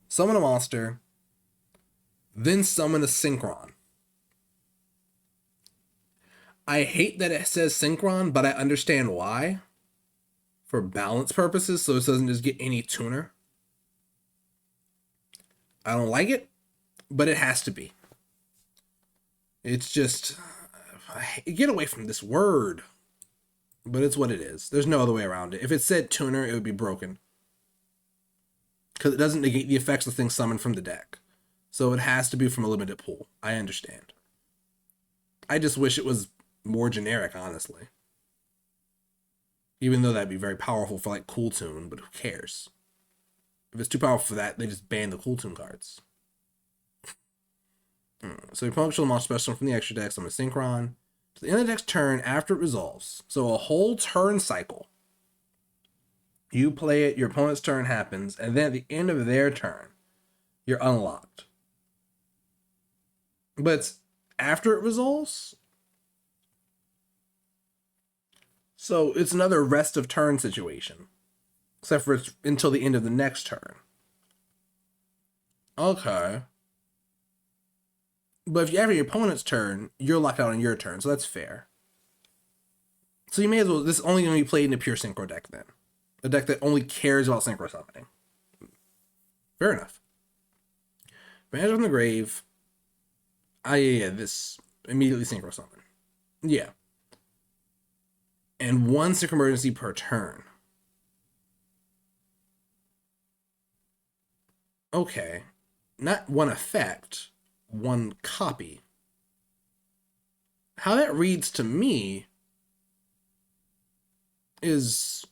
summon a monster, then summon a Synchron. I hate that it says Synchron, but I understand why. For balance purposes, so it doesn't just get any tuner. I don't like it, but it has to be. It's just, get away from this word. But it's what it is. There's no other way around it. If it said tuner, it would be broken. Because it doesn't negate the effects of things summoned from the deck. So it has to be from a limited pool. I understand. I just wish it was more generic, honestly. Even though that'd be very powerful for like Cool Tune, but who cares? If it's too powerful for that, they just ban the Cool Tune cards. So your opponent controls a monster special from the extra deck, summon a Synchron. To the end of the next turn after it resolves. So a whole turn cycle. You play it, your opponent's turn happens, and then at the end of their turn, you're unlocked. But after it resolves, so it's another rest of turn situation. Except for it's until the end of the next turn. Okay. But if you have your opponent's turn, you're locked out on your turn, so that's fair. So you may as well, this is only going to be played in a pure synchro deck then. A deck that only cares about synchro summoning. Fair enough. Manage from the grave. Yeah, this immediately synchro summon. Yeah. And one synchro emergency per turn. Okay. Not one effect, one copy. How that reads to me is,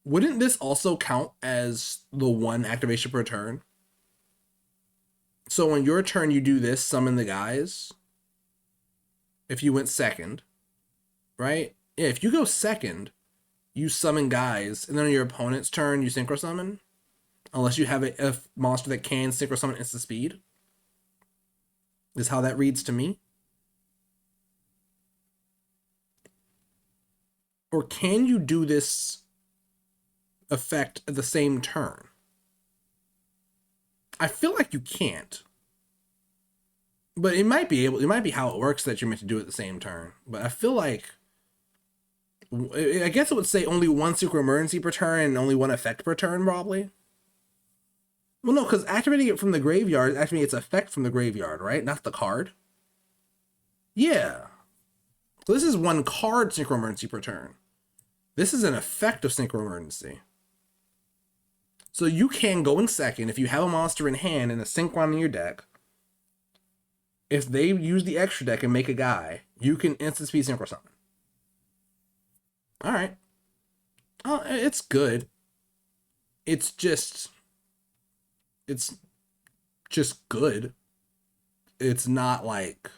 wouldn't this also count as the one activation per turn? So on your turn, you do this, summon the guys. If you went second, right? Yeah, if you go second, you summon guys, and then on your opponent's turn, you synchro summon. Unless you have a monster that can synchro summon instant speed. Is how that reads to me. Or can you do this effect at the same turn? I feel like you can't. But it might be how it works that you're meant to do it at the same turn. But I feel like, I guess it would say only one synchro emergency per turn and only one effect per turn, probably. Well, no, because activating it from the graveyard is activating its effect from the graveyard, right? Not the card. Yeah. So this is one card synchro emergency per turn. This is an effect of synchro emergency. So you can go in second if you have a monster in hand and a Synchron in your deck. If they use the extra deck and make a guy, you can instant speed synchro summon. Alright. Oh, it's good. It's just good. It's not like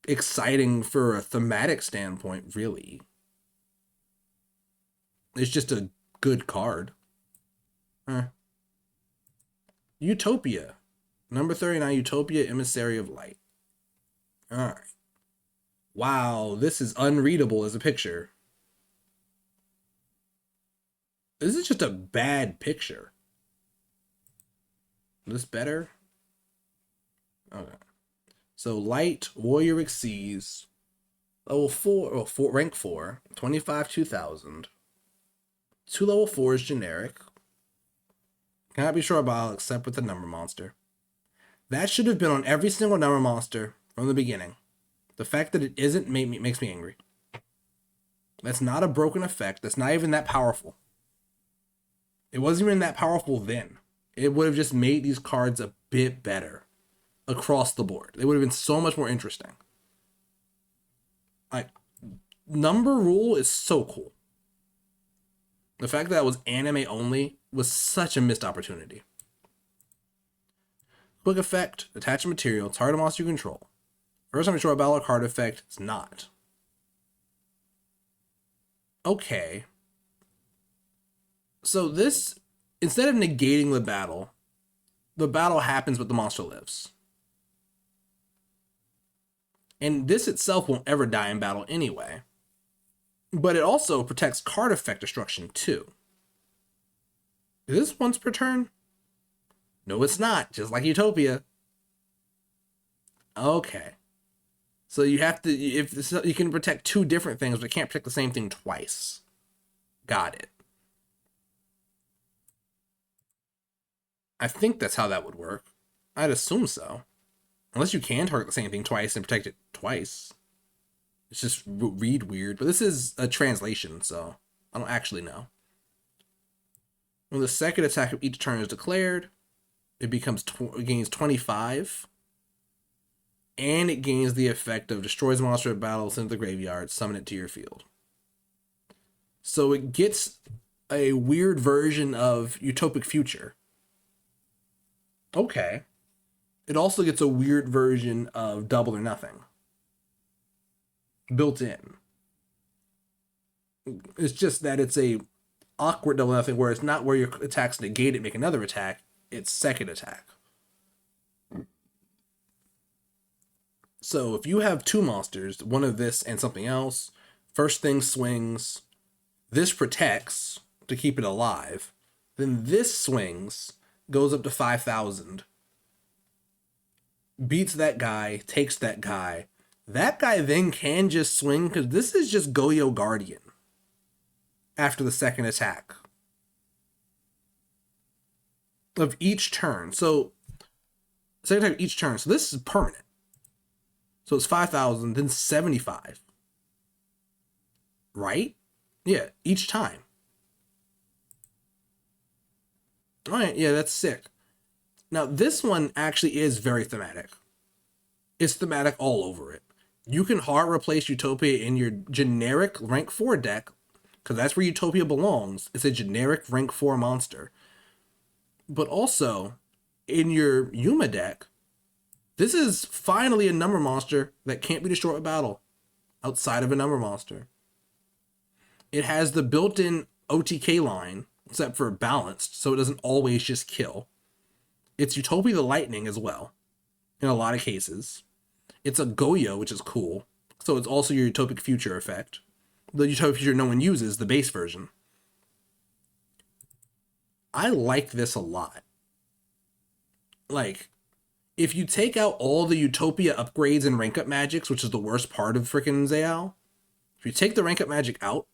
exciting for a thematic standpoint, really. It's just a good card. Utopia. Number 39, Utopia, Emissary of Light. Alright. Wow, this is unreadable as a picture. This is just a bad picture. This better? Okay. So Light, Warrior Exceeds, level 4, rank 4, 25, 2000. 2 level 4 is generic. Cannot be sure about except with the number monster. That should have been on every single number monster from the beginning. The fact that it isn't makes me angry. That's not a broken effect. That's not even that powerful. It wasn't even that powerful then. It would have just made these cards a bit better across the board. They would have been so much more interesting. Like, number rule is so cool. The fact that it was anime only was such a missed opportunity. Quick effect, attach a material, target a monster you control. First time you show a battle card effect, it's not. Okay. So this, instead of negating the battle happens but the monster lives. And this itself won't ever die in battle anyway. But it also protects card effect destruction too. Is this once per turn? No, it's not. Just like Utopia. Okay. So you have to, you can protect two different things, but you can't protect the same thing twice. Got it. I think that's how that would work. I'd assume so. Unless you can target the same thing twice and protect it twice. It's just read weird. But this is a translation, so I don't actually know. When the second attack of each turn is declared, it gains 25. And it gains the effect of destroys a monster at battle, send it to the graveyard, summon it to your field. So it gets a weird version of Utopic Future. Okay. It also gets a weird version of Double or Nothing built in. It's just that it's a awkward Double or Nothing where it's not where your attacks negate it, make another attack. It's second attack. So if you have two monsters, one of this and something else, first thing swings, this protects to keep it alive, then this swings, goes up to 5,000, beats that guy, takes that guy. That guy then can just swing, because this is just Goyo Guardian after the second attack of each turn. So, second attack of each turn. So this is permanent. So it's 5,000, then 75. Right? Yeah, each time. All right, yeah, that's sick. Now, this one actually is very thematic. It's thematic all over it. You can hard replace Utopia in your generic rank 4 deck, because that's where Utopia belongs. It's a generic rank 4 monster. But also, in your Yuma deck, this is finally a number monster that can't be destroyed with battle outside of a number monster. It has the built-in OTK line, except for balanced, so it doesn't always just kill. It's Utopia the Lightning as well, in a lot of cases. It's a Goyo, which is cool, so it's also your Utopic Future effect. The Utopic Future no one uses, the base version. I like this a lot. Like, if you take out all the Utopia upgrades and rank up magics, which is the worst part of freaking Zayal, if you take the rank up magic out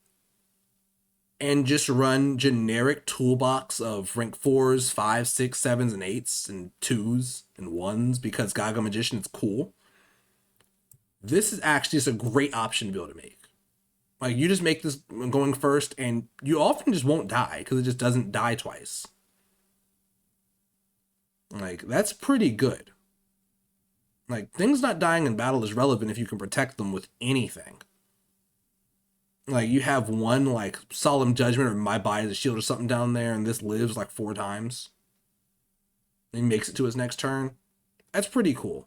and just run generic toolbox of rank 4s, 5s, 6s, 7s, and 8s, and 2s, and 1s, because Gaga Magician is cool, this is actually just a great option to be able to make. Like, you just make this going first, and you often just won't die, because it just doesn't die twice. Like, that's pretty good. Like, things not dying in battle is relevant if you can protect them with anything. Like, you have one, like, Solemn Judgment or My Body as a Shield or something down there, and this lives, like, 4 times. And he makes it to his next turn. That's pretty cool.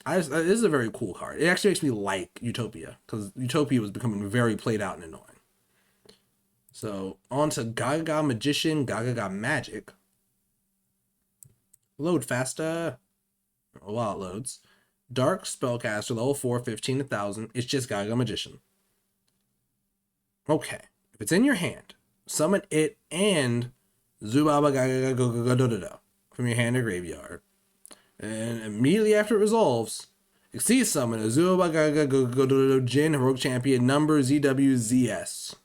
This is a very cool card. It actually makes me like Utopia, because Utopia was becoming very played out and annoying. So, on to Gaga Magician, Gaga Magic. Load faster. While it loads. Dark Spellcaster, level 4, 15,000. It's just Gaga Magician. Okay. If it's in your hand, summon it and Zubaba Gaga Gogogododo from your hand or graveyard. And immediately after it resolves, Exceed summon a Zubaba Gaga Gogogododo Jin Heroic Champion number ZWZS.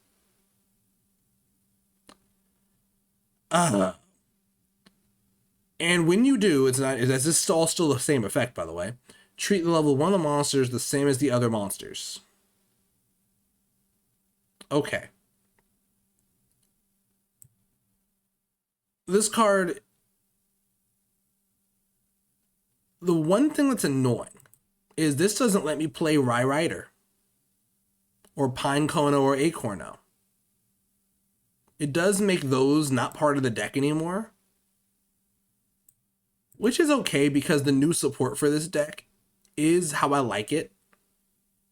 And when you do, this is all still the same effect, by the way. Treat the level 1 of the monsters the same as the other monsters. Okay. this card, the one thing that's annoying is this doesn't let me play Rye Rider or Pinecono or Acorno. It does make those not part of the deck anymore, which is okay because the new support for this deck is how I like it,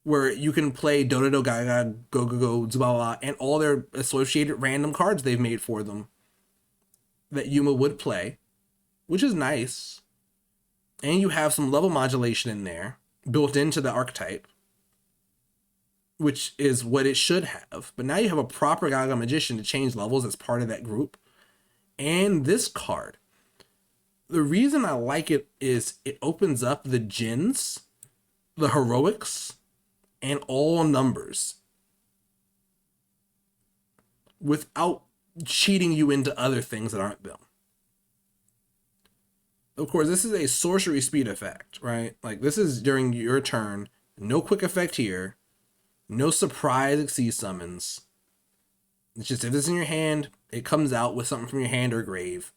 where you can play Dododo, Gaga, Go Go Go, Zubala, and all their associated random cards they've made for them that Yuma would play, which is nice. And you have some level modulation in there built into the archetype, which is what it should have. But now you have a proper Gaga Magician to change levels as part of that group. And this card, the reason I like it is it opens up the gens, the heroics, and all numbers without cheating you into other things that aren't them. Of course, this is a sorcery speed effect, right? Like, this is during your turn. No quick effect here. No surprise Exceed summons. It's just if it's in your hand, it comes out with something from your hand or grave,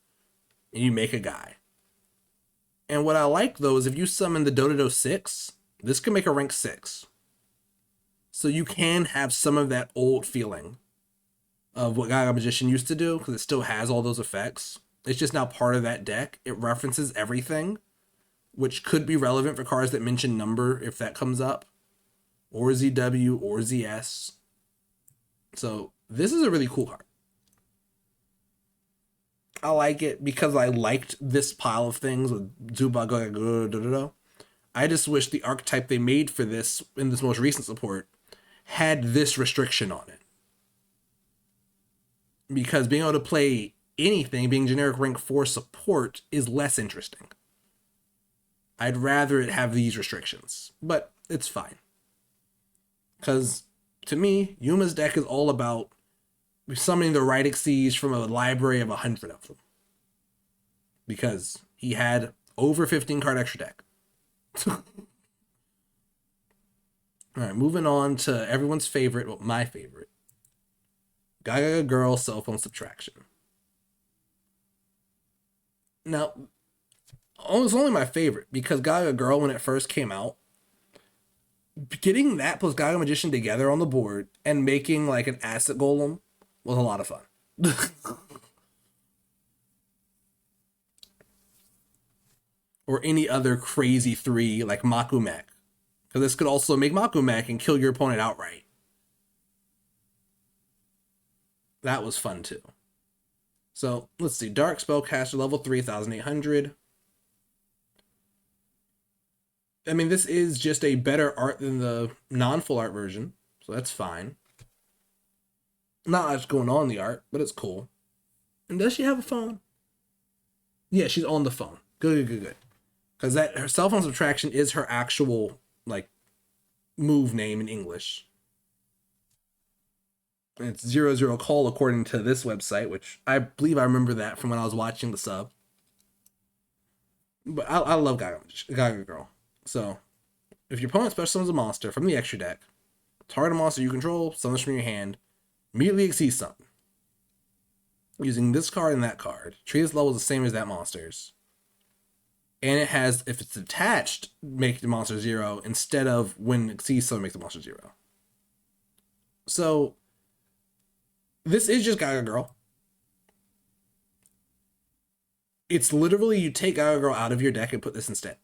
and you make a guy. And what I like, though, is if you summon the Dododo 6, this can make a rank 6. So you can have some of that old feeling of what Gaga Magician used to do, because it still has all those effects. It's just now part of that deck. It references everything, which could be relevant for cards that mention number if that comes up, or ZW, or ZS. So this is a really cool card. I like it because I liked this pile of things with Zuba, Dododo. I just wish the archetype they made for this in this most recent support had this restriction on it. Because being able to play anything, being generic rank 4 support, is less interesting. I'd rather it have these restrictions, but it's fine. Because to me, Yuma's deck is all about summoning the right Exceeds from a library of 100 of them. Because he had over 15 card extra deck. Alright, moving on to everyone's favorite, well, my favorite. Gaga Girl Cell Phone Subtraction. Now, it was only my favorite because Gaga Girl, when it first came out, getting that plus Gaga Magician together on the board and making like an asset golem was a lot of fun. Or any other crazy 3 like Makumek. Because this could also make Makumek and kill your opponent outright. That was fun too. So let's see. Dark Spellcaster level 3,800. I mean, this is just a better art than the non-full art version, so that's fine. Not much going on in the art, but it's cool. And does she have a phone? Yeah, she's on the phone. Good. Because that her cell phone subtraction is her actual like move name in English. And it's 00 call according to this website, which I believe I remember that from when I was watching the sub. But I love Gaga Girl. So, if your opponent special summons a monster from the extra deck, target a monster you control, summons from your hand, immediately exceeds something. Using this card and that card, treat its level the same as that monster's. And it has, if it's attached, make the monster 0 instead of when it exceeds something, make the monster 0. So, this is just Gaga Girl. It's literally you take Gaga Girl out of your deck and put this instead.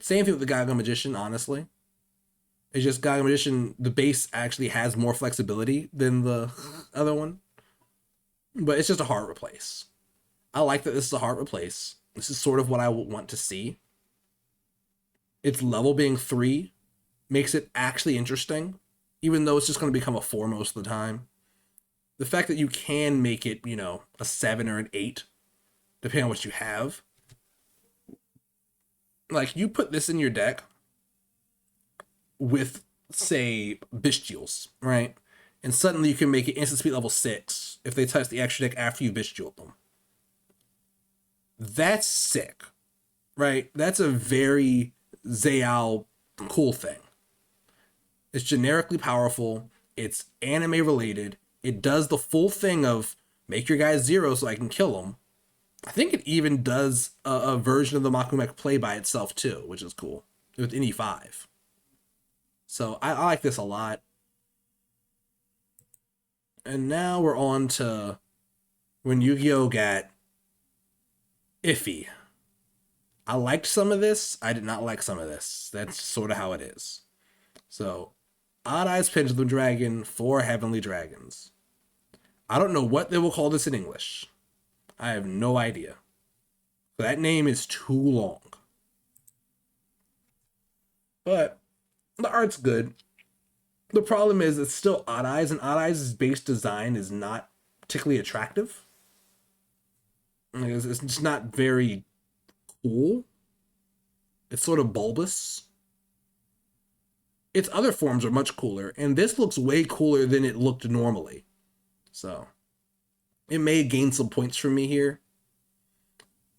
Same thing with the Gaga Magician, honestly. It's just Gaga Magician, the base actually has more flexibility than the other one. But it's just a hard replace. I like that this is a hard replace. This is sort of what I want to see. Its level being 3 makes it actually interesting, even though it's just going to become a 4 most of the time. The fact that you can make it, a 7 or an 8, depending on what you have. Like, you put this in your deck with, say, Bestials, right? And suddenly you can make it instant speed level 6 if they touch the extra deck after you've Bestialed them. That's sick, right? That's a very Zayao cool thing. It's generically powerful. It's anime related. It does the full thing of make your guy 0 so I can kill him. I think it even does a version of the Makumech play by itself too, which is cool, with any 5. So I like this a lot. And now we're on to when Yu-Gi-Oh! Got iffy. I liked some of this. I did not like some of this. That's sort of how it is. So, Odd Eyes Pendulum Dragon, 4 Heavenly Dragons. I don't know what they will call this in English. I have no idea. That name is too long. But the art's good. The problem is it's still Odd Eyes, and Odd Eyes' base design is not particularly attractive. It's just not very cool. It's sort of bulbous. Its other forms are much cooler, and this looks way cooler than it looked normally. So, it may gain some points from me here.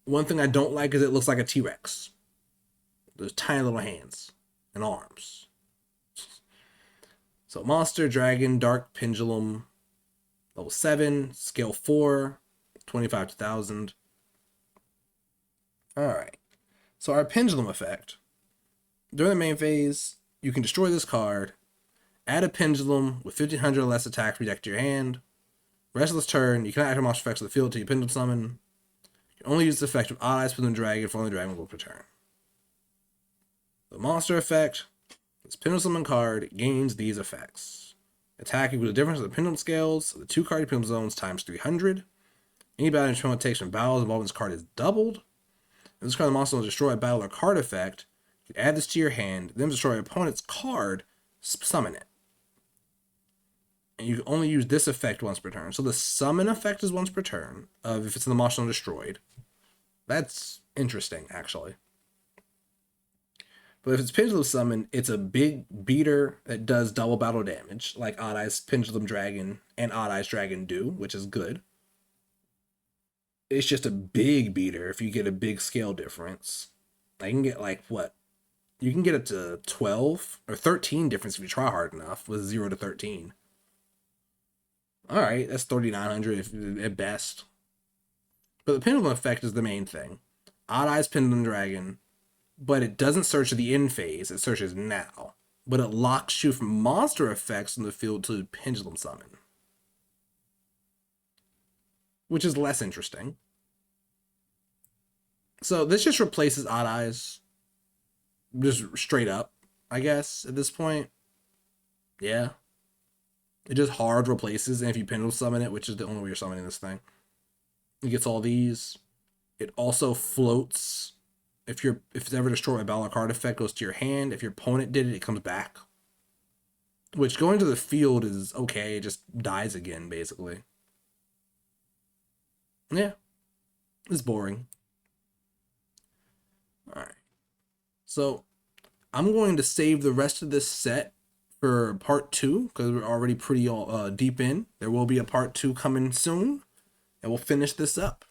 One thing I don't like is it looks like a T-Rex. Those tiny little hands and arms. So, Monster, Dragon, Dark Pendulum, level 7, scale 4, 25 to 1000. Alright. So, our Pendulum effect. During the main phase, you can destroy this card, add a Pendulum with 1500 or less attack to your hand. Rest of this turn, you cannot act on monster effects of the field until you Pendulum Summon. You can only use the effect of Odd Eyes Pendulum Dragon for only Dragon will return. The monster effect, this Pendulum Summon card gains these effects. Attack equals the difference of the Pendulum scales of the 2 card Pendulum zones times 300. Any battle your opponent takes from battles involving this card is doubled. If this card of the monster will destroy a battle or card effect, you can add this to your hand, then destroy your opponent's card, summon it. And you can only use this effect once per turn. So the summon effect is once per turn, if it's in the monster destroyed. That's interesting, actually. But if it's Pendulum Summon, it's a big beater that does double battle damage, like Odd Eyes Pendulum Dragon and Odd Eyes Dragon do, which is good. It's just a big beater if you get a big scale difference. I can get like, what? You can get it to 12 or 13 difference if you try hard enough with 0 to 13. Alright, that's 3,900 at best. But the Pendulum effect is the main thing. Odd Eyes Pendulum Dragon, but it doesn't search at the end phase, it searches now. But it locks you from monster effects in the field to Pendulum Summon. Which is less interesting. So this just replaces Odd Eyes. Just straight up, I guess, at this point. Yeah. It just hard replaces, and if you Pendulum Summon it, which is the only way you're summoning this thing, it gets all these. It also floats. If it's ever destroyed by battle or card effect, goes to your hand. If your opponent did it, it comes back. Which going to the field is okay, it just dies again, basically. Yeah. It's boring. Alright. So, I'm going to save the rest of this set for part 2, because we're already pretty deep in. There will be a part 2 coming soon, and we'll finish this up.